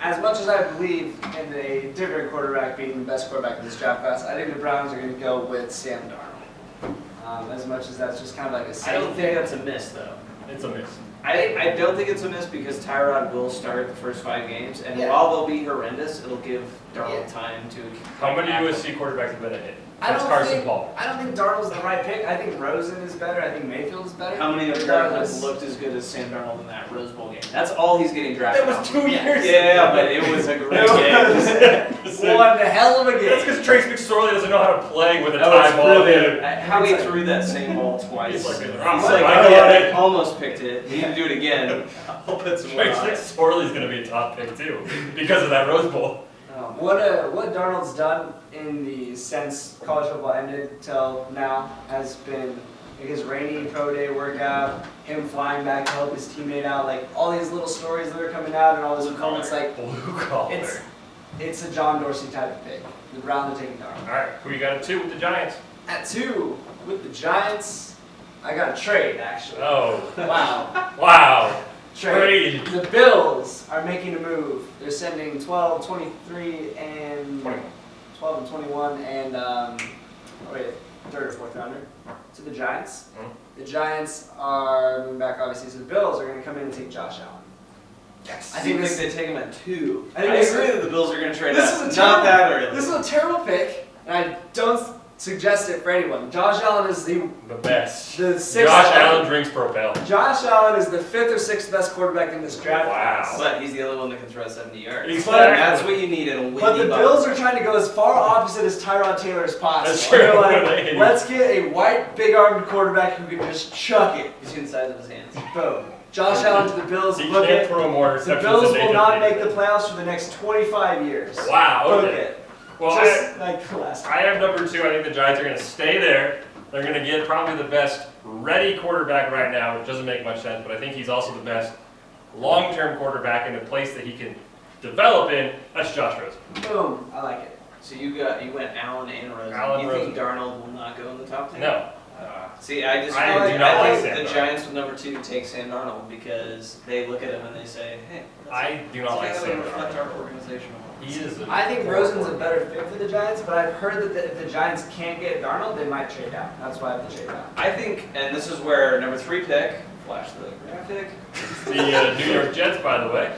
as much as I believe in a different quarterback being the best quarterback in this draft class, I think the Browns are going to go with Sam Darnold. As much as that's just kind of like a
I
safe
don't think
thing.
that's a miss, though.
It's a miss.
I don't think it's a miss because Tyrod will start the first 5 games, and
Yeah.
while they'll be horrendous, it'll give Darnold
Yeah.
time to.
How many
acclimate.
USC quarterbacks have been a hit?
I
That's
don't
Carson
think
Palmer.
I don't think Darnold's the right pick. I think Rosen is better. I think Mayfield is better.
How many of them
Regardless.
have looked as good as Sam Darnold in that Rose Bowl game? That's all he's getting drafted.
That was
on.
2 years
Yeah,
ago.
but it was a great
It
game.
was one hell of a game.
That's because Trace McSorley doesn't know how to play with a
That was
tie ball.
brilliant. How he threw that same ball twice.
He's like,
He's
"I'm
like,
like,
oh,
I got
yeah,
it."
almost picked it. Need to do it again. I'll put some more
Trace
on it.
McSorley's going to be a top pick too because of that Rose Bowl.
What Darnold's done in the since college football ended till now has been like his rainy pro day workout, him flying back to help his teammate out, like all these little stories that are coming out and all this moments, like
Blue collar.
it's a John Dorsey type of pick. The Browns are taking Darnold.
All right, who you got at 2 with the Giants?
At 2 with the Giants, I got a trade actually.
Oh,
Wow.
wow.
Trade. The Bills are making a move. They're sending 12, 23, and
21.
12 and 21, and third or fourth rounder to the Giants. The Giants are moving back, obviously, so the Bills are going to come in and take Josh Allen.
Yes.
I think they take him at 2.
I
I,
think this
agree
is-
that the Bills are going to trade
This
up.
is a
Not that
terrible.
early.
This is a terrible pick, and I don't suggest it for anyone. Josh Allen is the
best.
sixth.
Josh Allen drinks Propel.
Josh Allen is the 5th or 6th best quarterback in this draft
Wow.
class.
But he's the only one that can throw 70 yards.
Exactly.
That's what you need in a windy
But the
bubble.
Bills are trying to go as far opposite as Tyrod Taylor as possible.
That's true.
They're like,
They-
let's get a white, big-armed quarterback who can just chuck it.
You see the size of his hands.
Boom. Josh Allen to the Bills.
He
Book
can't
it.
throw more
The
interceptions
Bills
than
will
Nathan
not make
Peterman.
the playoffs for the next 25 years.
Wow,
Book
okay.
it.
Well,
Just like the last
I have number 2. I think the Giants are going to stay there. They're going to get probably the best ready quarterback right now, which doesn't make much sense, but I think he's also the best long-term quarterback in a place that he can develop in. That's Josh Rosen.
Boom. I like it.
So you went Allen and Rosen.
Allen,
you
Rosen.
think Darnold will not go in the top 10?
No.
See, I just
I
do
not
I
like
think
Sam
the
Darnold.
Giants with number 2 take Sam Darnold because they look at him and they say, hey,
I do not like Sam
reflect our
Darnold.
organization.
He is a
I think Rosen's a better fit for the Giants, but I've heard that if the Giants can't get Darnold, they might trade out. That's why I have to trade out.
I think, and this is where number 3 pick, flash the graphic,
the New York Jets, by the way.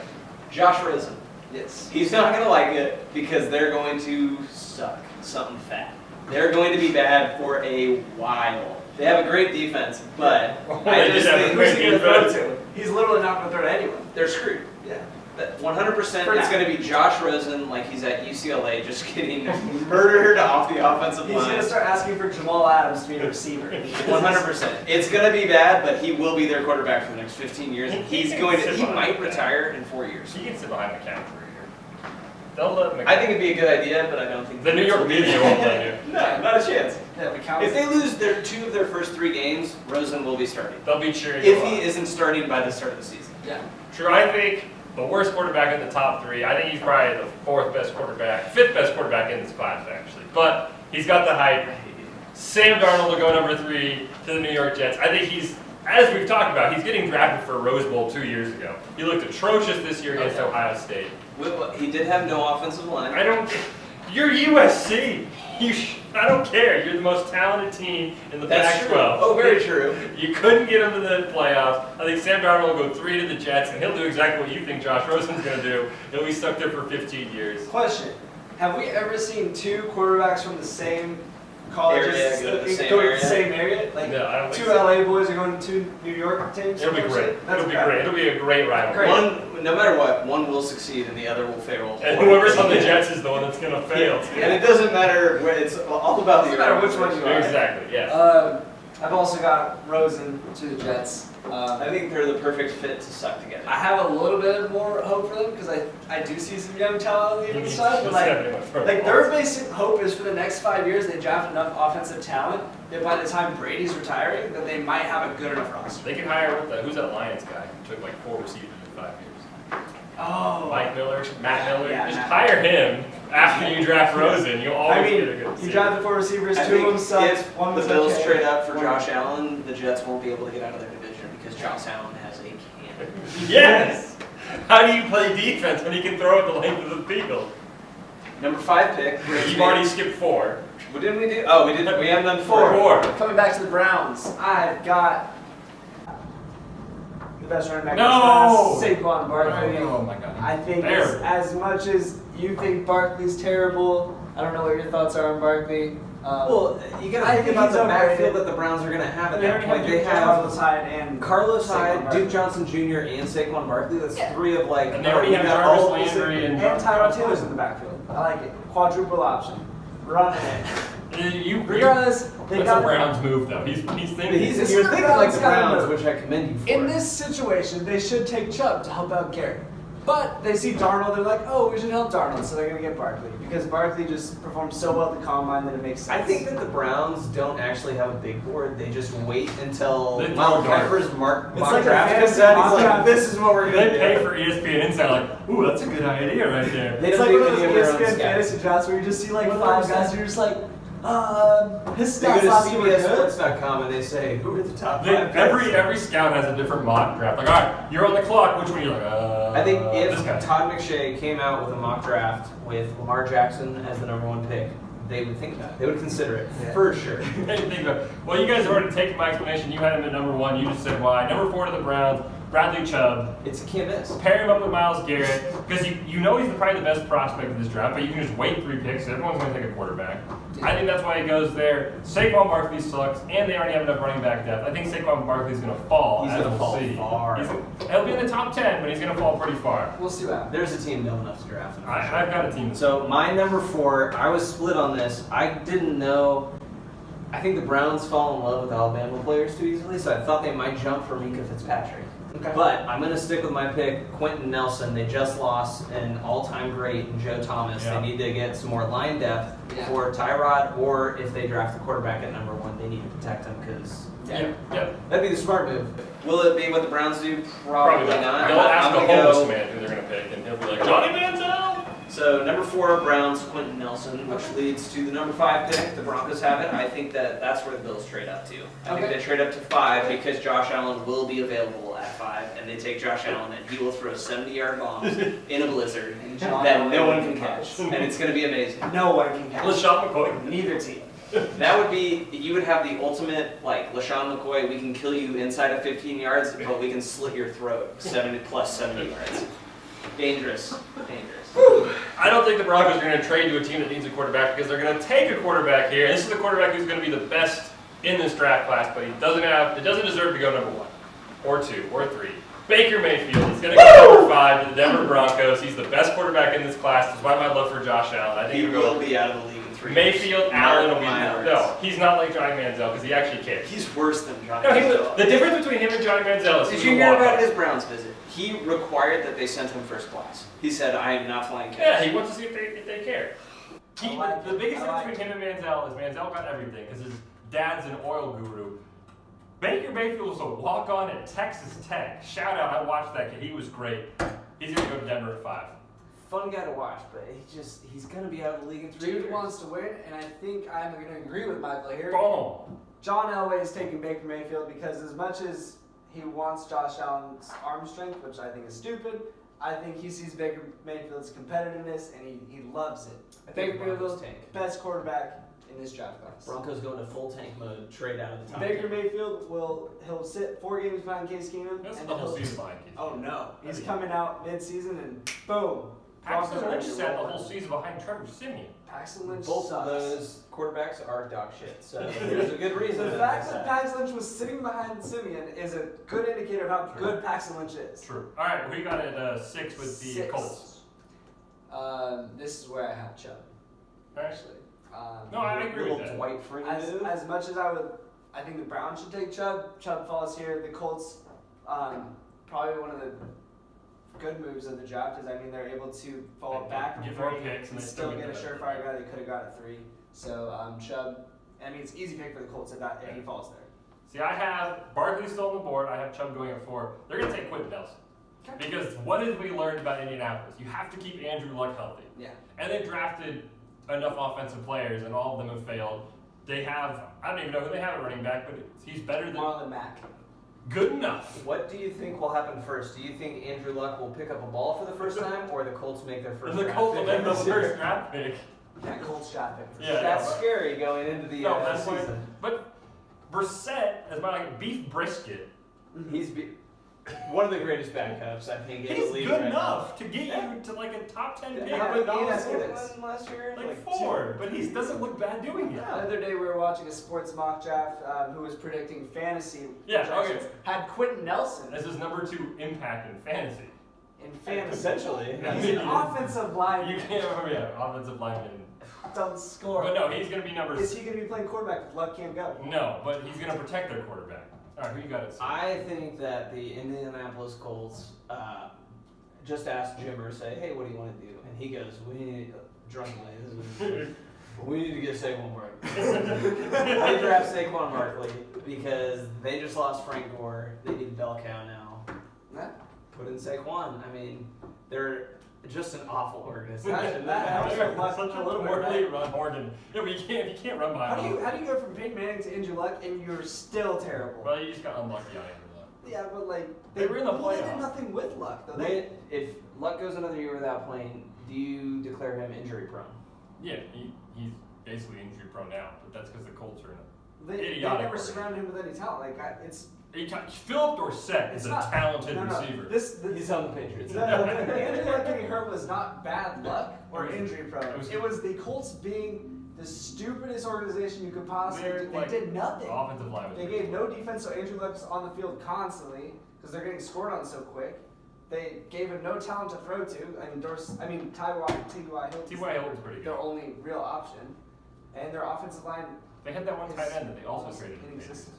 Josh Rosen.
Yes.
He's not going to like it because they're going to suck something fat. They're going to be bad for a while. They have a great defense, but I
They
just
did have a
think
great
Who's he gonna throw
defense.
to? He's literally not going to throw to anyone.
they're screwed.
Yeah.
That 100%
For
it's
now.
going to be Josh Rosen like he's at UCLA just getting murdered off the offensive
He's going
line.
to start asking for Jamal Adams to be the receiver.
100%. It's going to be bad, but he will be their quarterback for the next 15 years. And
He
he's
can
going to.
sit
He
behind
might
that.
retire in 4 years.
He can sit behind the counter for a year. They'll let him.
I think it'd be a good idea, but I don't think
the New York media won't let you.
No, not a chance.
Yeah, but count.
If they lose their 2 of their first 3 games, Rosen will be starting.
They'll be cheering.
If
him
he
on.
isn't starting by the start of the season.
Yeah.
True, I think the worst quarterback in the top 3. I think he's probably the 4th best quarterback, 5th best quarterback in this class actually. But he's got the hype. Sam Darnold will go number 3 to the New York Jets. I think he's, as we've talked about, he's getting drafted for a Rose Bowl 2 years ago. He looked atrocious this year against Ohio State.
He did have no offensive line.
I don't. You're USC. I don't care. You're the most talented team in the
That's
Pac-12.
true. Oh, very true.
You couldn't get him to the playoffs. I think Sam Darnold will go 3 to the Jets, and he'll do exactly what you think Josh Rosen's going to do. He'll be stuck there for 15 years.
Question. Have we ever seen 2 quarterbacks from the same colleges
Area go to the same
go to
area?
the same area? Like
No, I don't think
2
so.
LA boys are going to 2 New York teams?
It'll be great.
That's
It'll be
crap.
great. It'll be a great rivalry.
Great.
One, no matter what, one will succeed and the other will fail.
And whoever's on the Jets is the one that's going to fail.
And it doesn't matter where it's all about
Doesn't
the
matter which one you are.
Exactly, yeah.
I've also got Rosen to the Jets.
I think they're the perfect fit to suck together.
I have a little bit more hope for them because I do see some young talent on the inside, but like their basic hope is for the next 5 years they draft enough offensive talent that by the time Brady's retiring, that they might have a good enough roster.
They can hire, who's that Lions guy who took like 4 receivers in 5 years?
Oh,
Mike Miller, Matt Miller.
Yeah,
Just
Matt
hire him after you draft Rosen. You'll always
I mean,
get a good
you
receiver.
drafted 4 receivers,
I
2 of them
think
sucked,
if
one
the
was
Bills
okay.
trade up for
One-
Josh Allen, the Jets won't be able to get out of their division because Josh Allen has a cannon.
Yes! How do you play defense when you can throw it the length of the field?
Number 5 pick.
You've already skipped 4.
What didn't we do? Oh, we did. We haven't done 4.
4.
Coming back to the Browns, I've got the best running back
No!
in this class, Saquon Barkley.
Oh my god.
I think
Terrible.
as much as you think Barkley's terrible, I don't know what your thoughts are on Barkley.
Well, you gotta
I
think
think
about
he's
the
overrated.
backfield that the Browns are gonna have at
They
that
already
point.
have
They
Duke
have
Carlos Hyde and
Carlos
Saquon
Hyde,
Barkley.
Duke Johnson Jr., and Saquon Barkley. That's
Yeah.
three of like.
And they already have
we got
Jarvis
all those
Landry
things.
And Tyler Taylor's in the backfield. I like it. Quadruple option. Running it. Regardless, they
That's
got
a Browns move though. He's
But
thinking.
you're thinking like the Browns,
Browns.
which I commend you for.
In this situation, they should take Chubb to help out Garrett. But they see Darnold, they're like, oh, we should help Darnold, so they're going to get Barkley. Because Barkley just performed so well at the combine that it makes sense.
I think that the Browns don't actually have a big board. They just wait until
They throw
Mount
darts.
Kiper's mock
It's like a
draft
fantasy
comes out.
mock
He's like,
draft.
this is what we're
They
gonna do.
pay for ESPN Insight like, ooh, that's a good idea right there.
They
It's
don't
like
do
one of
any
those
of their own
ESPN
scouting.
fantasy drafts where you just see like
100%.
5 guys and you're just like, his
They go
stats
to
last year were good.
CBSSports.com and they say, who are the top five?
Every scout has a different mock draft. Like, all right, you're on the clock. Which one? You're like,
I think
this
if
guy.
Todd McShay came out with a mock draft with Lamar Jackson as the number 1 pick, they would think about it. They would consider it
Yeah.
for sure.
Think about it. Well, you guys have already taken my explanation. You had him at number 1. You just said why. Number 4 to the Browns, Bradley Chubb.
It's a can't miss.
Pair him up with Myles Garrett because you know he's probably the best prospect of this draft, but you can just wait 3 picks. Everyone's going to take a quarterback. I think that's why he goes there. Saquon Barkley sucks, and they already have enough running back depth. I think Saquon Barkley's going to fall.
He's
as
gonna
we'll
fall
see.
far.
He'll be in the top 10, but he's going to fall pretty far.
We'll see what happens.
There's a team dumb enough to draft him. for sure.
I've got a team.
So my number 4, I was split on this. I didn't know. I think the Browns fall in love with Alabama players too easily, so I thought they might jump for Mika Fitzpatrick.
Okay.
But I'm going to stick with my pick, Quentin Nelson. They just lost an all-time great in Joe Thomas.
Yeah.
They need to get some more line depth
Yeah.
for Tyrod, or if they draft a quarterback at number 1, they need to protect him because
Yeah.
that'd be the smart move.
Will it be what the Browns do? Probably not.
They'll ask
I'm
a
gonna
homeless
go.
man who they're going to pick, and he'll be like, Johnny Manziel!
So number 4, Browns, Quentin Nelson, which leads to the number 5 pick. The Broncos have it. I think that's where the Bills trade up to. I think
Okay.
they trade up to 5 because Josh Allen will be available at 5, and they take Josh Allen and he will throw 70-yard bombs in a blizzard
John
that no
Elway
one can catch, and it's going to be amazing.
No one can catch.
LaShawn McCoy.
Neither team.
That would be, you would have the ultimate, like, LaShawn McCoy, we can kill you inside of 15 yards, but we can slit your throat 70 yards. Dangerous.
I don't think the Broncos are going to trade to a team that needs a quarterback because they're going to take a quarterback here. This is the quarterback who's going to be the best in this draft class, but it doesn't deserve to go number 1 or 2 or 3. Baker Mayfield is going to go number 5 to the Denver Broncos. He's the best quarterback in this class, despite my love for Josh Allen. I think
He
he'll go
will be out of the league in 3 years.
Mayfield, Allen will be
Mark my words.
no. He's not like Johnny Manziel because he actually cares.
He's worse than Johnny
No,
Manziel.
the difference between him and Johnny Manziel is
Did
he's
you
a
hear
walk-on.
about his Browns visit? He required that they sent him first class. He said, I am not flying coach.
Yeah, he wants to see if they care.
I like
The
it.
biggest
I
difference
like
between him and Manziel is Manziel got everything because his dad's an oil guru. Baker Mayfield was a walk-on at Texas Tech. Shout out, I watched that kid. He was great. He's going to go to Denver at 5.
Fun guy to watch, but he's going to be out of the league in 3 years.
Dude wants to win, and I think I'm going to agree with Michael here.
Boom.
John Elway is taking Baker Mayfield because as much as he wants Josh Allen's arm strength, which I think is stupid, I think he sees Baker Mayfield's competitiveness and he loves it.
I think
Baker
Broncos
Mayfield's
tank.
best quarterback in this draft class.
Broncos go into full tank mode, trade out of the top.
Baker Mayfield he'll sit 4 games behind Case Keenum.
That's
and
the whole
he'll-
season behind Case.
Oh no, he's
Yeah.
coming out mid-season and boom.
Paxton
Broncos
Lynch
are
sat the
rolling.
whole season behind Trevor Siemian.
Paxton Lynch
Both
sucks.
of those quarterbacks are dog shit, so there's a good reason.
The fact that Paxton Lynch was sitting behind Simeon is a good indicator of how good Paxton Lynch is.
True. All right, we got at 6 with the
6.
Colts.
This is where I have Chubb,
All right.
actually.
No, I agree
Little
with that.
Dwight Freeney
As,
move.
as much as I think the Browns should take Chubb. Chubb falls here. The Colts, probably one of the good moves of the draft is, I mean, they're able to fall
They
back
give
from
more
3
picks and
and
they
still
still
get a
get the better
surefire guy they could have got at 3. So Chubb, I mean, it's easy pick for the Colts if he falls there.
See, I have Barkley still on the board. I have Chubb going at 4. They're going to take Quentin Nelson. Because what have we learned about Indianapolis? You have to keep Andrew Luck healthy.
Yeah.
And they drafted enough offensive players, and all of them have failed. They have, I don't even know who they have at running back, but he's better than
Marlon Mack.
good enough.
What do you think will happen first? Do you think Andrew Luck will pick up a ball for the first time, or the Colts make their first
And the
draft
Colts
pick
will make the
this year?
first draft pick.
That Colts draft pick.
Yeah,
That's
yeah.
scary going into the
No, that's why.
season.
But Brissett is my like beef brisket.
He's be- one of the greatest backups, I think, in
He's
the league
good
right
enough to get you to like a top 10 pick.
How
now.
many
How
games
many
did
was last year?
Like 4, but he doesn't look bad doing it.
The other day we were watching a sports mock draft who was predicting fantasy
Yeah,
projections.
okay.
Had Quentin Nelson
This is number 2 impact in fantasy.
in fantasy.
Essentially.
He's an offensive
You
lineman.
can't, offensive lineman.
Don't score.
But no, he's going to be number.
Is he going to be playing quarterback if Luck can't go?
No, but he's going to protect their quarterback. All right, who you got at 6?
I think that the Indianapolis Colts just asked Jimmer, say, hey, what do you want to do? And he goes, we need, drunkenly, we need to get Saquon Barkley. They draft Saquon Barkley because they just lost Frank Gore. They need bell cow now.
Yeah.
Put in Saquon. I mean, they're just an awful organization.
That helps with Luck
Such
a
a
little bit,
poorly
right?
run Oregon. Yeah, but you can't run behind him.
How do you go from Peyton Manning to Andrew Luck and you're still terrible?
Well, you just got unlucky on Andrew Luck.
Yeah, but like
They were in the
did
playoffs.
nothing with Luck though.
If Luck goes another year without playing, do you declare him injury prone?
Yeah, he's basically injury prone now, but that's because the Colts are in a
They
idiotic
never
order.
surrounded him with any talent. Like it's
Philip Dorsett is
it's
a
not
talented
no, no.
receiver.
He's on the Patriots.
The Andrew Luck getting hurt was not bad luck or injury prone.
it was-
It was the Colts being the stupidest organization you could possibly
They're
do. They
like-
did nothing.
The offensive line was
They gave no defense, so Andrew Luck's on the field constantly because they're getting scored on so quick. They gave him no talent to throw to. T.Y.
Hilton's pretty
their
good.
only real option, and their offensive line
They had that one
is
tight end that they also
almost
traded. to the
inexistent.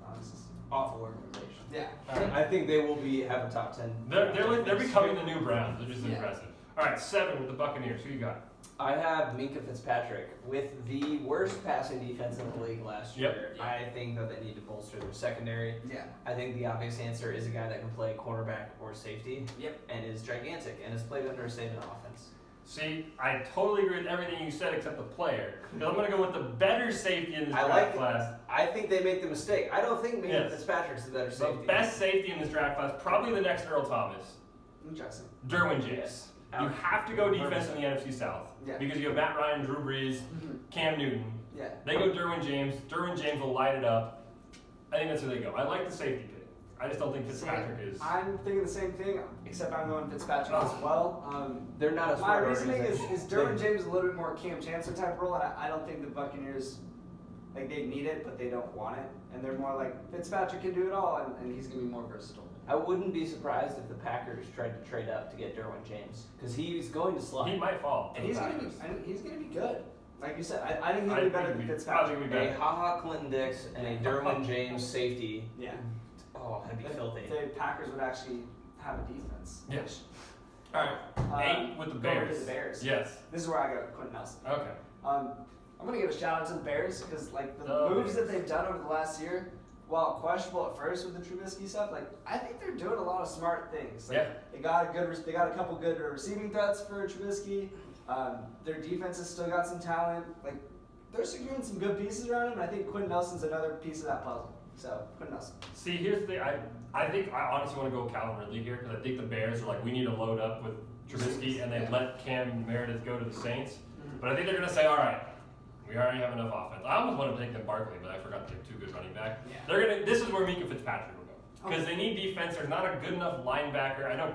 Honestly.
Awful organization.
Yeah.
I think they will have a top 10.
They're becoming the new Browns. They're just
Yeah.
impressive. All right, 7 with the Buccaneers. Who you got?
I have Minka Fitzpatrick with the worst passing defense in the league last year.
Yep.
I think that they need to bolster their secondary.
Yeah.
I think the obvious answer is a guy that can play cornerback or safety.
Yep.
And is gigantic and has played under a Saban offense.
See, I totally agree with everything you said except the player. 'Cause I'm going to go with the better safety in this
I
draft
like it.
class.
I think they make the mistake. I don't think Minka
Yes.
Fitzpatrick's the better
The
safety.
best safety in this draft class, probably the next Earl Thomas,
Interesting.
Derwin James.
Yes.
You have to go defense in the NFC South.
Yeah.
Because you have Matt Ryan, Drew Brees,
Mhm.
Cam Newton.
Yeah.
They go Derwin James. Derwin James will light it up. I think that's where they go. I like the safety pick. I just don't think Fitzpatrick is.
I'm thinking the same thing, except I'm going Fitzpatrick as well.
They're not a
My
smart
reasoning is
organization.
Derwin James a little bit more Cam Chancellor type role, and I don't think the Buccaneers, like they need it, but they don't want it, and they're more like Fitzpatrick can do it all, and he's gonna be more versatile.
I wouldn't be surprised if the Packers tried to trade up to get Derwin James because he's going to slide.
He might fall.
And he's gonna be good. Like you said, I think he'll
I
be better
think
than
he-
Fitzpatrick.
I think he'll be
A
better.
haha Clinton Dix and a Derwin James safety.
Yeah.
Oh, that'd be filthy.
The Packers would actually have a defense.
Yes. All right. 8 with the
Going
Bears.
to the Bears.
Yes.
This is where I go, Quentin Nelson.
Okay.
I'm gonna give a shout out to the Bears because like the
The
moves
Bears.
that they've done over the last year, while questionable at first with the Trubisky stuff, like I think they're doing a lot of smart things. Like,
Yeah.
They got a couple good receiving threats for Trubisky. Their defense has still got some talent. Like they're securing some good pieces around him. And I think Quentin Nelson's another piece of that puzzle. So Quentin Nelson.
See, here's the thing. I think I honestly want to go Calvin Ridley here because I think the Bears are like, we need to load up with Trubisky, and they
Yeah.
let Cam Meredith go to the Saints. But I think they're going to say, all right, we already have enough offense. I almost wanted to take them Barkley, but I forgot to take 2 good running back.
Yeah.
They're gonna. This is where Minka Fitzpatrick will go because they need defense. There's not a good enough linebacker. I know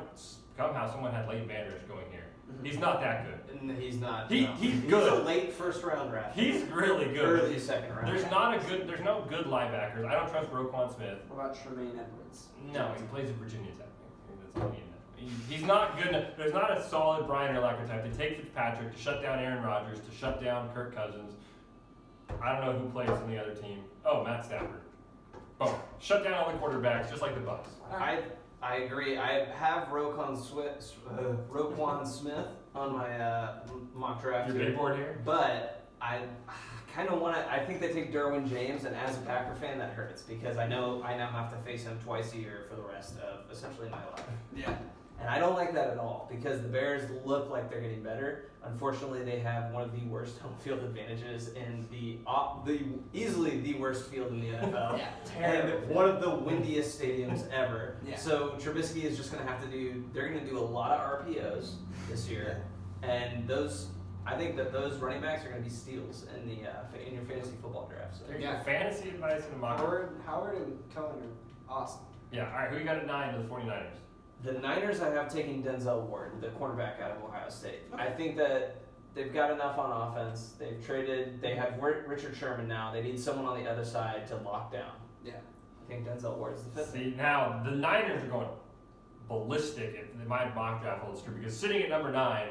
somehow someone had Leighton Vander Esch going here. He's not that good.
And he's not.
He's
a
good.
late first round draft.
He's really good.
Early second round.
There's no good linebackers. I don't trust Roquan Smith.
What about Tremaine Edwards?
No, he plays at Virginia Tech. That's all you know. He's not good enough. There's not a solid Brian Urlacher type to take Fitzpatrick, to shut down Aaron Rodgers, to shut down Kirk Cousins. I don't know who plays on the other team. Oh, Matt Stafford. Boom. Shut down all the quarterbacks, just like the Bucs.
I agree. I have Roquan Smith on my mock draft
Your
here.
big board here?
But I kind of want to. I think they take Derwin James, and as a Packer fan, that hurts because I know I now have to face him twice a year for the rest of essentially my life.
Yeah.
And I don't like that at all because the Bears look like they're getting better. Unfortunately, they have one of the worst home field advantages in the easily the worst field in the NFL.
Yeah,
And
terrible.
one of the windiest stadiums ever.
Yeah.
So Trubisky is just going to have to do. They're going to do a lot of RPOs this year, and I think that those running backs are going to be steals in the in your fantasy football draft. So.
There's your fantasy advice in the mock.
Howard and Cohen are awesome.
Yeah, all right, who you got at 9 to the 49ers?
The Niners, I have taking Denzel Ward, the cornerback out of Ohio State. I think that they've got enough on offense. They have Richard Sherman now. They need someone on the other side to lock down.
Yeah.
I think Denzel Ward's the fifth.
See, now the Niners are going ballistic if my mock draft holds true because sitting at number 9,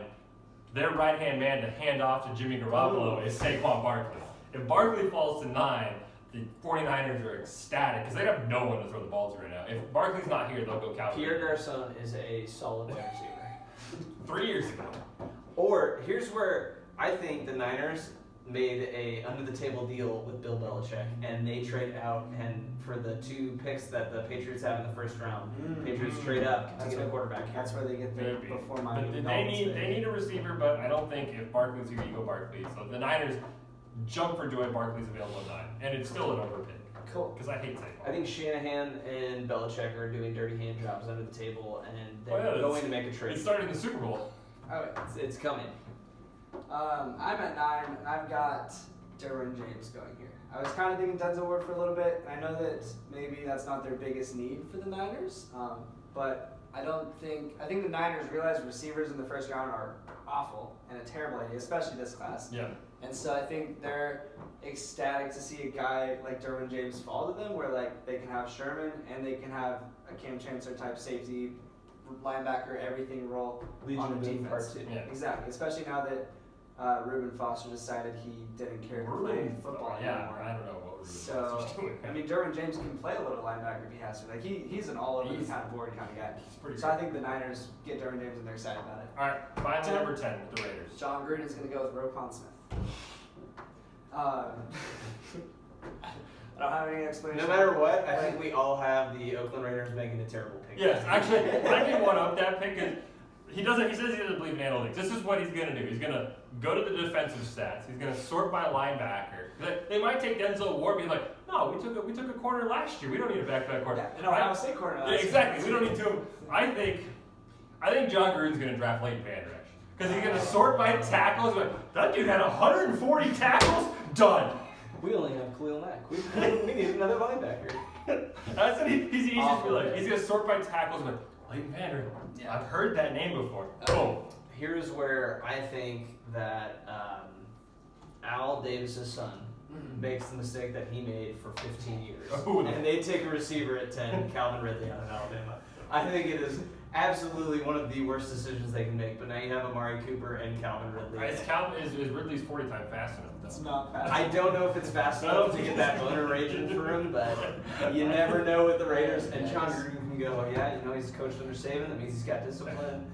their right-hand man to hand off to Jimmy Garoppolo is Saquon Barkley. If Barkley falls to 9, the 49ers are ecstatic because they have no one to throw the ball to right now. If Barkley's not here, they'll go Calvin.
Pierre Garçon is a solid wide receiver.
3 years ago.
Or here's where I think the Niners made a under-the-table deal with Bill Belichick, and they trade out and for the 2 picks that the Patriots have in the first round, Patriots trade up to get a quarterback here.
That's where they get their
Maybe.
before
But
Miami.
they need a receiver, but I don't think if Barkley's here, you go Barkley. So the Niners jump for joy. Barkley's available at 9, and it's still an overpick
Cool.
because I hate Saquon.
I think Shanahan and Belichick are doing dirty hand jobs under the table, and
Oh,
they're
yeah,
going to make a trade.
It started in the Super Bowl.
Alright.
It's coming.
I'm at 9, and I've got Derwin James going here. I was kind of thinking Denzel Ward for a little bit. I know that maybe that's not their biggest need for the Niners, but I think the Niners realize receivers in the first round are awful and a terrible idea, especially this class.
Yeah.
And so I think they're ecstatic to see a guy like Derwin James fall to them, where like they can have Sherman and they can have a Cam Chancellor type safety, linebacker, everything role
Legion
on
of
the
Boom
defense.
Part 2.
Yeah.
Exactly, especially now that Reuben Foster decided he didn't care to play football
Yeah,
anymore.
I don't know what Ruben
So,
Foster's doing.
I mean, Derwin James can play a little linebacker if he has to. Like he's an all over
He's-
kind of board kind of guy.
He's pretty
So
good.
I think the Niners get Derwin James and they're excited about it.
All right, finally
10.
number 10 with the Raiders.
John Gruden's going to go with Roquan Smith. I don't have any explanation.
No matter what, I think we all have the Oakland Raiders making a terrible pick.
Yes, actually, I can one up that pick because he says he doesn't believe in analytics. This is what he's going to do. He's going to go to the defensive stats. He's going to sort by linebacker. They might take Denzel Ward and be like, no, we took a corner last year. We don't need a back corner.
Yeah, and Ohio State corner.
Yeah, exactly. We don't need two. I think John Gruden's going to draft Leighton Vander Esch because he's going to sort by tackles. Like, that dude had 140 tackles. Done.
We only have Khalil Mack. We need another linebacker.
That's what he's easy to be
Awful.
like. He's going to sort by tackles. Like, Leighton Vander.
Yeah.
I've heard that name before. Boom.
Here's where I think that Al Davis's son makes the mistake that he made for 15 years.
Oh.
And they take a receiver at 10, Calvin Ridley out of Alabama. I think it is absolutely one of the worst decisions they can make. But now you have Amari Cooper and Calvin Ridley.
Is Ridley's 40 time fast enough?
It's
Though?
not fast.
I don't know if it's fast enough to get that motor raging for him, but you never know with the Raiders. And John Gruden can go, yeah, he's coached under Saban. That means he's got discipline.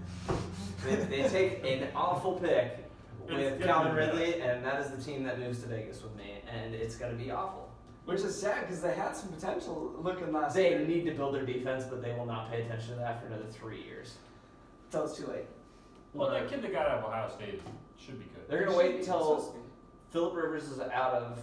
They take an awful pick with Calvin Ridley, and that is the team that moves to Vegas with me, and it's going to be awful.
Which is sad because they had some potential looking last
They
year.
need to build their defense, but they will not pay attention to that for another 3 years.
Until it's too late.
Well, that kid that got out of Ohio State should be good.
They're going to wait until Philip Rivers is out of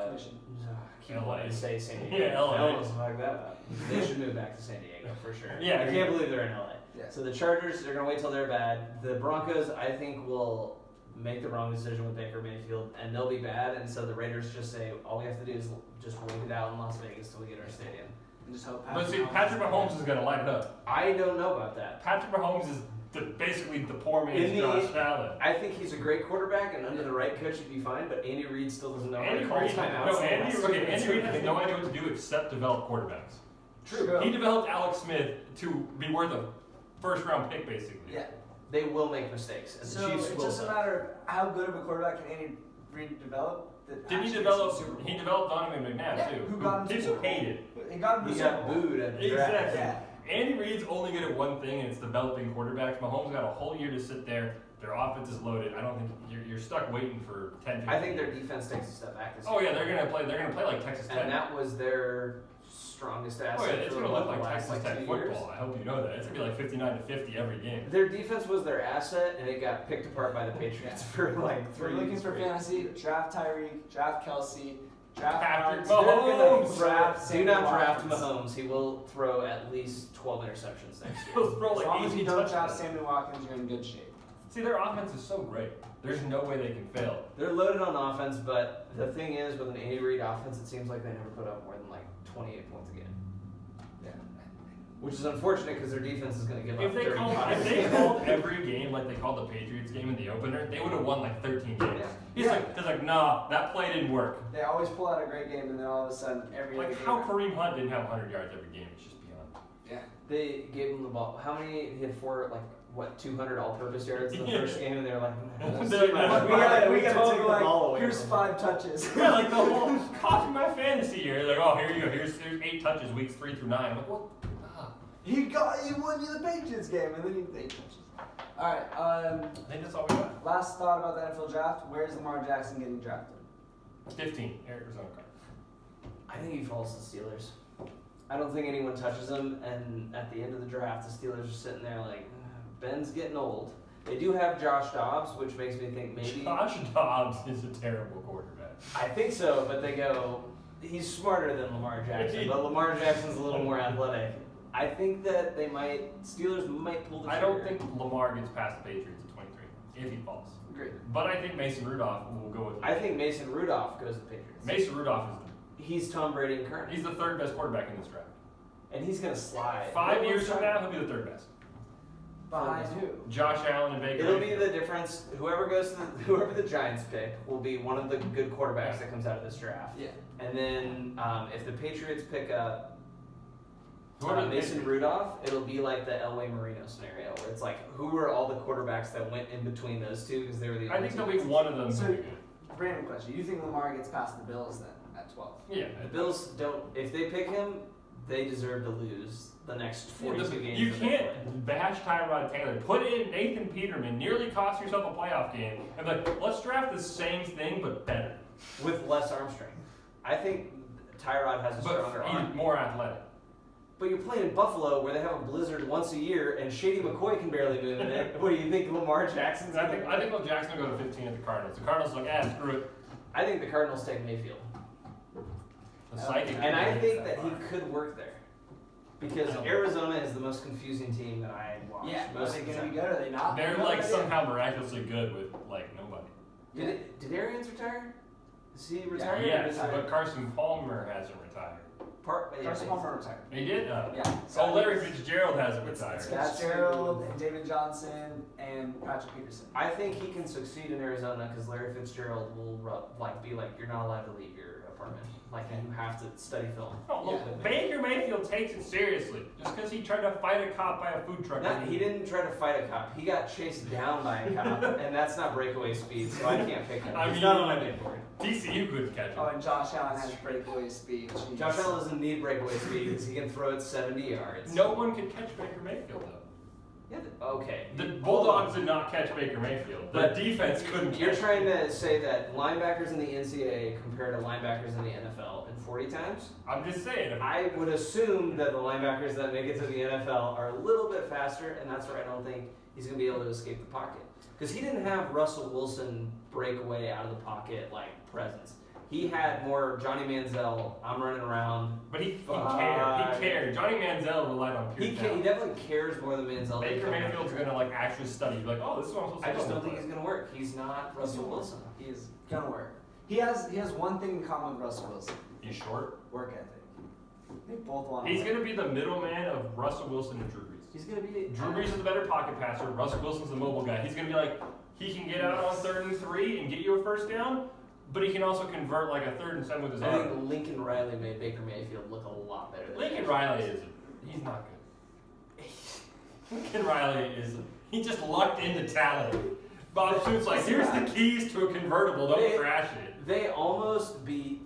Commission.
I keep
LA.
wanting to say San Diego.
Yeah, LA.
I almost fucked that up. They should move back to San Diego for sure.
Yeah,
I can't believe they're in LA.
Yeah.
So the Chargers, they're going to wait till they're bad. The Broncos, I think, will make the wrong decision with Baker Mayfield, and they'll be bad. And so the Raiders just say, all we have to do is just wait it out in Las Vegas till we get our stadium.
And just hope.
But see, Patrick Mahomes is going to light it up.
I don't know about that.
Patrick Mahomes is basically the poor man's
In the-
Josh Allen.
I think he's a great quarterback, and under the right coach, he'd be fine. But Andy Reid still doesn't know
Andy
how to call
Reid,
timeouts.
Andy Reid has no idea what to do except develop quarterbacks.
True.
He developed Alex Smith to be worth a first round pick, basically.
Yeah.
They will make mistakes, and the
So
Chiefs
it
will.
doesn't matter how good of a quarterback can Andy Reid develop. That
Did he
actually
develop?
gets to the Super Bowl.
He developed Donovan McNabb
Yeah,
too.
who got him to the
People
Super Bowl.
hated.
He got him to
He
the
got
Super Bowl.
booed at the draft.
Exactly.
Yeah.
Andy Reid's only good at one thing, and it's developing quarterbacks. Mahomes got a whole year to sit there. Their offense is loaded. I don't think you're stuck waiting for 10, 15
I think their
years.
defense takes a step back this
Oh
year.
yeah, they're gonna play like Texas Tech.
And that was their strongest asset.
Oh yeah, it's
for
gonna look
the
like
last,
Texas Tech
2
football.
years.
I hope you know that. It's gonna be like 59-50 every game.
Their defense was their asset, and it got picked apart by the Patriots for like
If
3
we're looking
years.
for fantasy, draft Tyreek, draft Kelsey, draft
Patrick
Mahomes. They're gonna
Mahomes.
draft
Do
Sammy
not draft
Watkins.
Mahomes. He will throw at least 12 interceptions next year.
He'll throw
As
like
long as
80
you don't draft
touchdowns.
Sammy Watkins, you're in good shape.
See, their offense is so great. There's no way they can fail.
They're loaded on offense, but the thing is, with an Andy Reid offense, it seems like they never put up more than like 28 points a game.
Yeah.
Which is unfortunate because their defense is going to give
If
up
they
35.
called every game like they called the Patriots game in the opener, they would have won like 13 games.
Yeah.
He's like, nah, that play didn't work.
They always pull out a great game, and then all of a sudden, every
Like
other
how
game.
Kareem Hunt didn't have 100 yards every game. It's just beyond.
Yeah.
They gave him the ball. How many? He had 200 all-purpose yards in the first game, and they were like, "That's
They're
too
like,
much.
We gotta
We
take
told
the
him, like,
ball away.
here's
Here's 5 touches.
Yeah, like the whole copy my fantasy year. Like, oh, here you go. Here's 8 touches, weeks 3 through 9. I'm like, well,
He won you the Patriots game, and then he 8 touches. All right.
I think that's all we got.
Last thought about the NFL draft. Where's Lamar Jackson getting drafted?
15, Arizona Cardinals.
I think he falls to the Steelers. I don't think anyone touches him, and at the end of the draft, the Steelers are sitting there like, Ben's getting old. They do have Josh Dobbs, which makes me think maybe.
Josh Dobbs is a terrible quarterback.
I think so, but they go, he's smarter than Lamar Jackson, but Lamar Jackson's a little more athletic. I think that Steelers might pull the trigger.
I don't think Lamar gets past the Patriots at 23 if he falls.
Great.
But I think Mason Rudolph will go with.
I think Mason Rudolph goes to the Patriots.
Mason Rudolph is
He's Tom Brady and Curran.
he's the 3rd best quarterback in this draft.
And he's going to slide.
5 years from now, he'll be the 3rd best.
Behind who?
Josh Allen and Baker.
It'll be
Mayfield.
the difference. Whoever the Giants pick will be one of the good quarterbacks that comes out of this draft.
Yeah.
And then if the Patriots pick up
Who are the
Mason
Patriots?
Rudolph, it'll be like the Elway Marino scenario, where it's like, who were all the quarterbacks that went in between those two because they were the
I
only
think
two.
there'll be one of them
So-
really good.
Random question. You think Lamar gets past the Bills then at 12?
Yeah.
The Bills don't. If they pick him, they deserve to lose the next 42 games.
You
that they play.
can't bash Tyrod Taylor. Put in Nathan Peterman. Nearly cost yourself a playoff game. And like, let's draft the same thing but better.
With less arm strength. I think Tyrod has a stronger
But
arm.
he's more athletic.
But you're playing in Buffalo where they have a blizzard once a year and Shady McCoy can barely move in it. What do you think Lamar Jackson's
I
gonna
think Lamar Jackson will go to 15 at the Cardinals. The Cardinals are like, screw it.
I think the Cardinals take Mayfield.
The psychic.
And I think that he could work there. Because
I don't-
Arizona is the most confusing team that I watch.
Yeah. Are
most
they
of the
going to be
time.
good? Are they not?
They're
No
like
idea.
somehow miraculously good with like nobody.
Did Arians retire? Is he retired?
Yes,
retired.
but Carson Palmer hasn't retired.
Carson Palmer retired.
He did?
Yeah.
Oh, Larry Fitzgerald hasn't
It's
retired.
Fitzgerald, David Johnson, and Patrick Peterson.
I think he can succeed in Arizona because Larry Fitzgerald will be like, you're not allowed to leave your apartment. Like, you have to study film.
Oh, look,
Yeah.
Baker Mayfield takes it seriously. Just because he tried to fight a cop by a food truck.
He didn't try to fight a cop. He got chased down by a cop, and that's not breakaway speed, so I can't pick him.
I
He's
mean,
not on my big board.
TCU couldn't catch him.
Oh, and Josh Allen has breakaway speed. Jeez.
Josh Allen doesn't need breakaway speed because he can throw it 70 yards.
No one could catch Baker Mayfield, though.
Yeah, okay.
The Bulldogs did not catch Baker Mayfield. The
But
defense couldn't
You're
catch
trying to say that linebackers in the NCAA compare to linebackers in the NFL in 40 times?
I'm just saying. If
I would assume that the linebackers that make it to the NFL are a little bit faster, and that's where I don't think he's going to be able to escape the pocket. Because he didn't have Russell Wilson breakaway out of the pocket like presence. He had more Johnny Manziel, I'm running around.
But he
Fuck.
cared. He cared. Johnny Manziel relied on pure
He
talent.
definitely cares more than Manziel.
Baker Mayfield's going to like actually study. Like, oh, this is what I'm supposed to
I
do.
just don't think he's going to work. He's not Russell Wilson.
He is gonna work. He has one thing in common with Russell Wilson:
He's short.
work ethic. They both want.
He's going to be the middleman of Russell Wilson and Drew Brees.
He's going to be...
Drew Brees is the better pocket passer. Russell Wilson's the mobile guy. He's going to be like, he can get out on 3rd and 3 and get you a first down, but he can also convert like a 3rd and 7 with his
I
arm.
think Lincoln Riley made Baker Mayfield look a lot better than
Lincoln
him.
Riley he's not good. Lincoln Riley he just lucked into talent. Bob Stoops like, here's the keys to a convertible, don't crash it.
They almost beat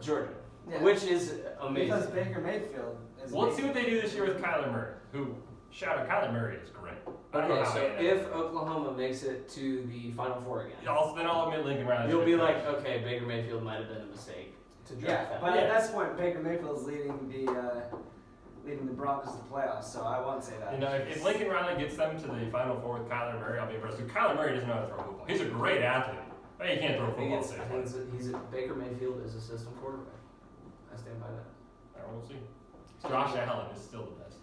Georgia,
Yeah.
which is amazing.
Because Baker Mayfield is.
Well, let's see what they do this year with Kyler Murray, who, shout out, Kyler Murray is great. I don't know
Okay,
how
so
he
if Oklahoma makes it to the Final Four again,
then I'll admit Lincoln Riley.
you'll be like, okay, Baker Mayfield might have been a mistake to draft
Yeah,
that.
but
Yeah.
at this point, Baker Mayfield's leading the Broncos to the playoffs, so I won't say that.
You know, if Lincoln Riley gets them to the Final Four with Kyler Murray, I'll be impressed. Because Kyler Murray doesn't know how to throw a football. He's a great athlete, but he can't throw a
I think
football.
Baker Mayfield is a system quarterback. I stand by that.
All right, we'll see. Josh Allen is still the best.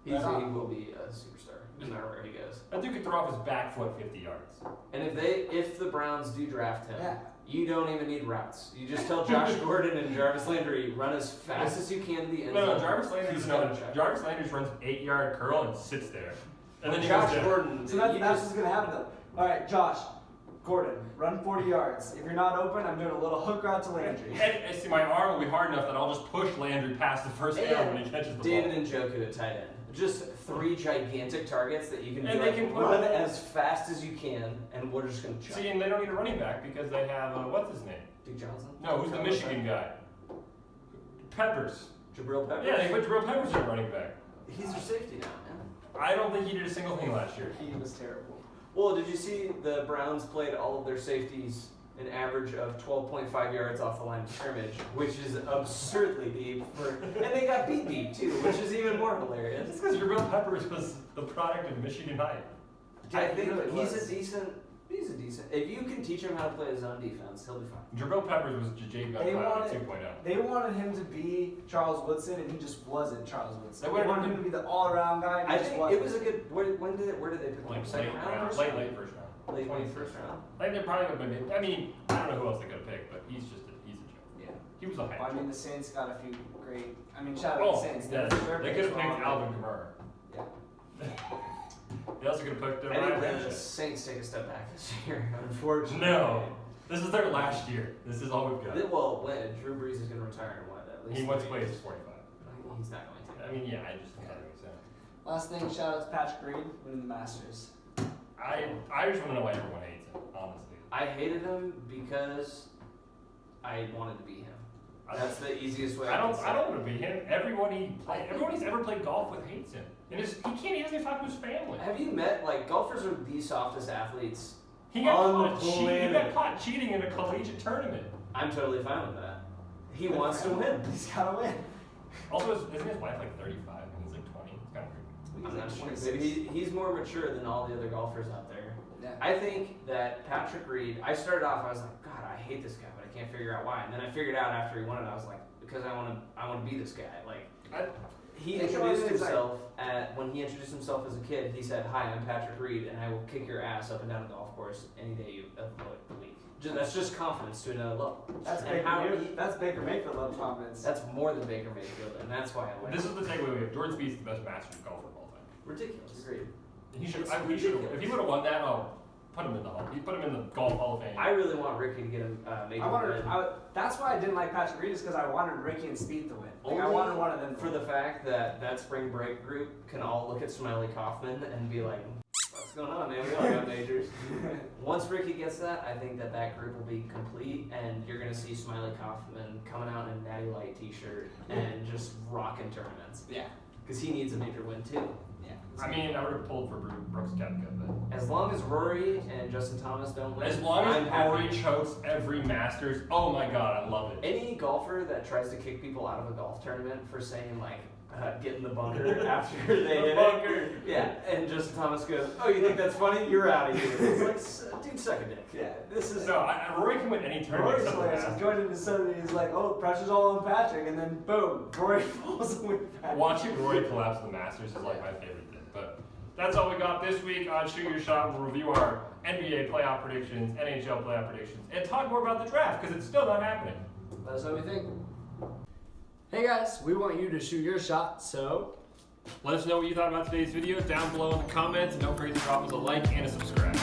He will be a superstar, no matter where he goes.
That dude could throw off his back foot 50 yards.
And if the Browns do draft him,
Yeah.
You don't even need routes. You just tell Josh Gordon and Jarvis Landry, run as fast as you can to the end zone.
No, Jarvis Landry
He's got a check.
Jarvis Landry runs 8-yard curl and sits there. And then he
Josh
goes down.
Gordon,
So that's
you
what's
just,
gonna happen though. All right, Josh, Gordon, run 40 yards. If you're not open, I'm doing a little hook route to Landry.
And see, my arm will be hard enough that I'll just push Landry past the first down when he catches the
David
ball.
and Njoku at tight end. Just 3 gigantic targets that you can
And
do,
they can put
run
on-
as fast as you can, and we're just going to chuck.
See, and they don't need a running back because they have, what's his name?
Duke Johnson?
No, who's the Michigan guy? Peppers.
Jabril Peppers?
Yeah, they put Jabril Peppers at running back.
He's your safety now, man.
I don't think he did a single thing last year.
He was terrible.
Well, did you see the Browns played all of their safeties an average of 12.5 yards off the line of scrimmage, which is absurdly deep. And they got beat deep, too, which is even more hilarious.
It's because Jabril Peppers was the product of Michigan High.
I think
really
he's
was.
a decent, if you can teach him how to play his own defense, he'll be fine.
Jabril Peppers was J.J.
They
Gunpowder
wanted-
2.0.
They wanted him to be Charles Woodson, and he just wasn't Charles Woodson.
They
They
wanted
wanted him to be the all-around guy, and he
I
just
think
wasn't.
it was a good, where did they pick him?
Like
Second round? First
late
round?
first round.
Late
21st
first round.
Like they probably would have been. I mean, I don't know who else they could have picked, but he's a joke.
Yeah.
He was a hype.
Well, I mean,
joke.
the Saints got a few great. I mean, shout out to the Saints.
yeah,
Their
they
picks
could have
were
picked
all
Alvin Kamara.
Yeah.
They also could have picked
I
Ryan
think the
Ramchick.
Saints take a step back this year, unfortunately.
No, this is their last year. This is all we've got.
Well, when Drew Brees is going to retire in what, at least
He wants to
3
play
years?
his 45.
He's not going to.
I mean, yeah, I just think that makes sense.
Last thing, shout out to Patrick Reed winning the Masters.
I just want to know why everyone hates him, honestly.
I hated him because I wanted to be him. That's the easiest way.
I don't
can say it.
want to be him. Everyone he's ever played golf with hates him. And he doesn't even talk to his family.
Have you met, like, golfers are the softest athletes.
He got
on
caught
the
cheating. He
planet.
got caught cheating in a collegiate tournament.
I'm totally fine with that. He wants to win.
He's gotta win.
Also, isn't his wife like 35 and he's like 20? It's kind of weird.
I'm not sure.
26.
Maybe he's more mature than all the other golfers out there.
Yeah.
I think that Patrick Reed, I started off, I was like, God, I hate this guy, but I can't figure out why. And then I figured out after he won it, I was like, because I want to be this guy. Like, he
Think about
introduced
it as like-
himself when he introduced himself as a kid. He said, "Hi, I'm Patrick Reed, and I will kick your ass up and down the golf course any day of the week." That's just confidence to another level.
That's
And
Baker,
how
Mayfield.
he-
That's Baker Mayfield level confidence.
That's more than Baker Mayfield, and that's why I like
This
him.
is the takeaway we have. Jordan Spieth's the best Masters golfer of all time.
Ridiculous.
Agreed.
He should.
It's
If
ridiculous.
he would have won that, I'll put him in the hall. He put him in the golf Hall of Fame.
I really want Ricky to get a major win.
That's why I didn't like Patrick Reed, is because I wanted Ricky and Spieth to win. Like, I
Only
wanted one of them to
for
win.
the fact that that spring break group can all look at Smiley Kaufman and be like, "What's going on, man? We all got majors." Once Ricky gets that, I think that group will be complete, and you're gonna see Smiley Kaufman coming out in a Natty Light T-shirt and just rocking tournaments
Yeah.
because he needs a major win too.
Yeah.
I mean, I would have pulled for Brooks Koepka, but
As long as Rory and Justin Thomas don't win,
as long
I'm
as
happy.
Rory chokes every Masters, oh my god, I love it.
Any golfer that tries to kick people out of a golf tournament for saying like getting the bunker after they hit it, yeah, and Justin Thomas goes, "Oh, you think that's funny? You're out of here." It's like, dude, suck a dick.
Yeah. This is.
No, Rory can win any tournament
Rory's
except the
hilarious.
Masters.
Going into Sunday, he's like, "Oh, pressure's all on Patrick," and then boom, Rory falls with Patrick.
Watching Rory collapse in the Masters is like my favorite thing. But that's all we got this week on Shoot Your Shot. We'll review our NBA playoff predictions, NHL playoff predictions, and talk more about the draft because it's still not happening.
Let us know what you think. Hey guys, we want you to shoot your shot, so
Let us know what you thought about today's video down below in the comments, and don't forget to drop us a like and a subscribe.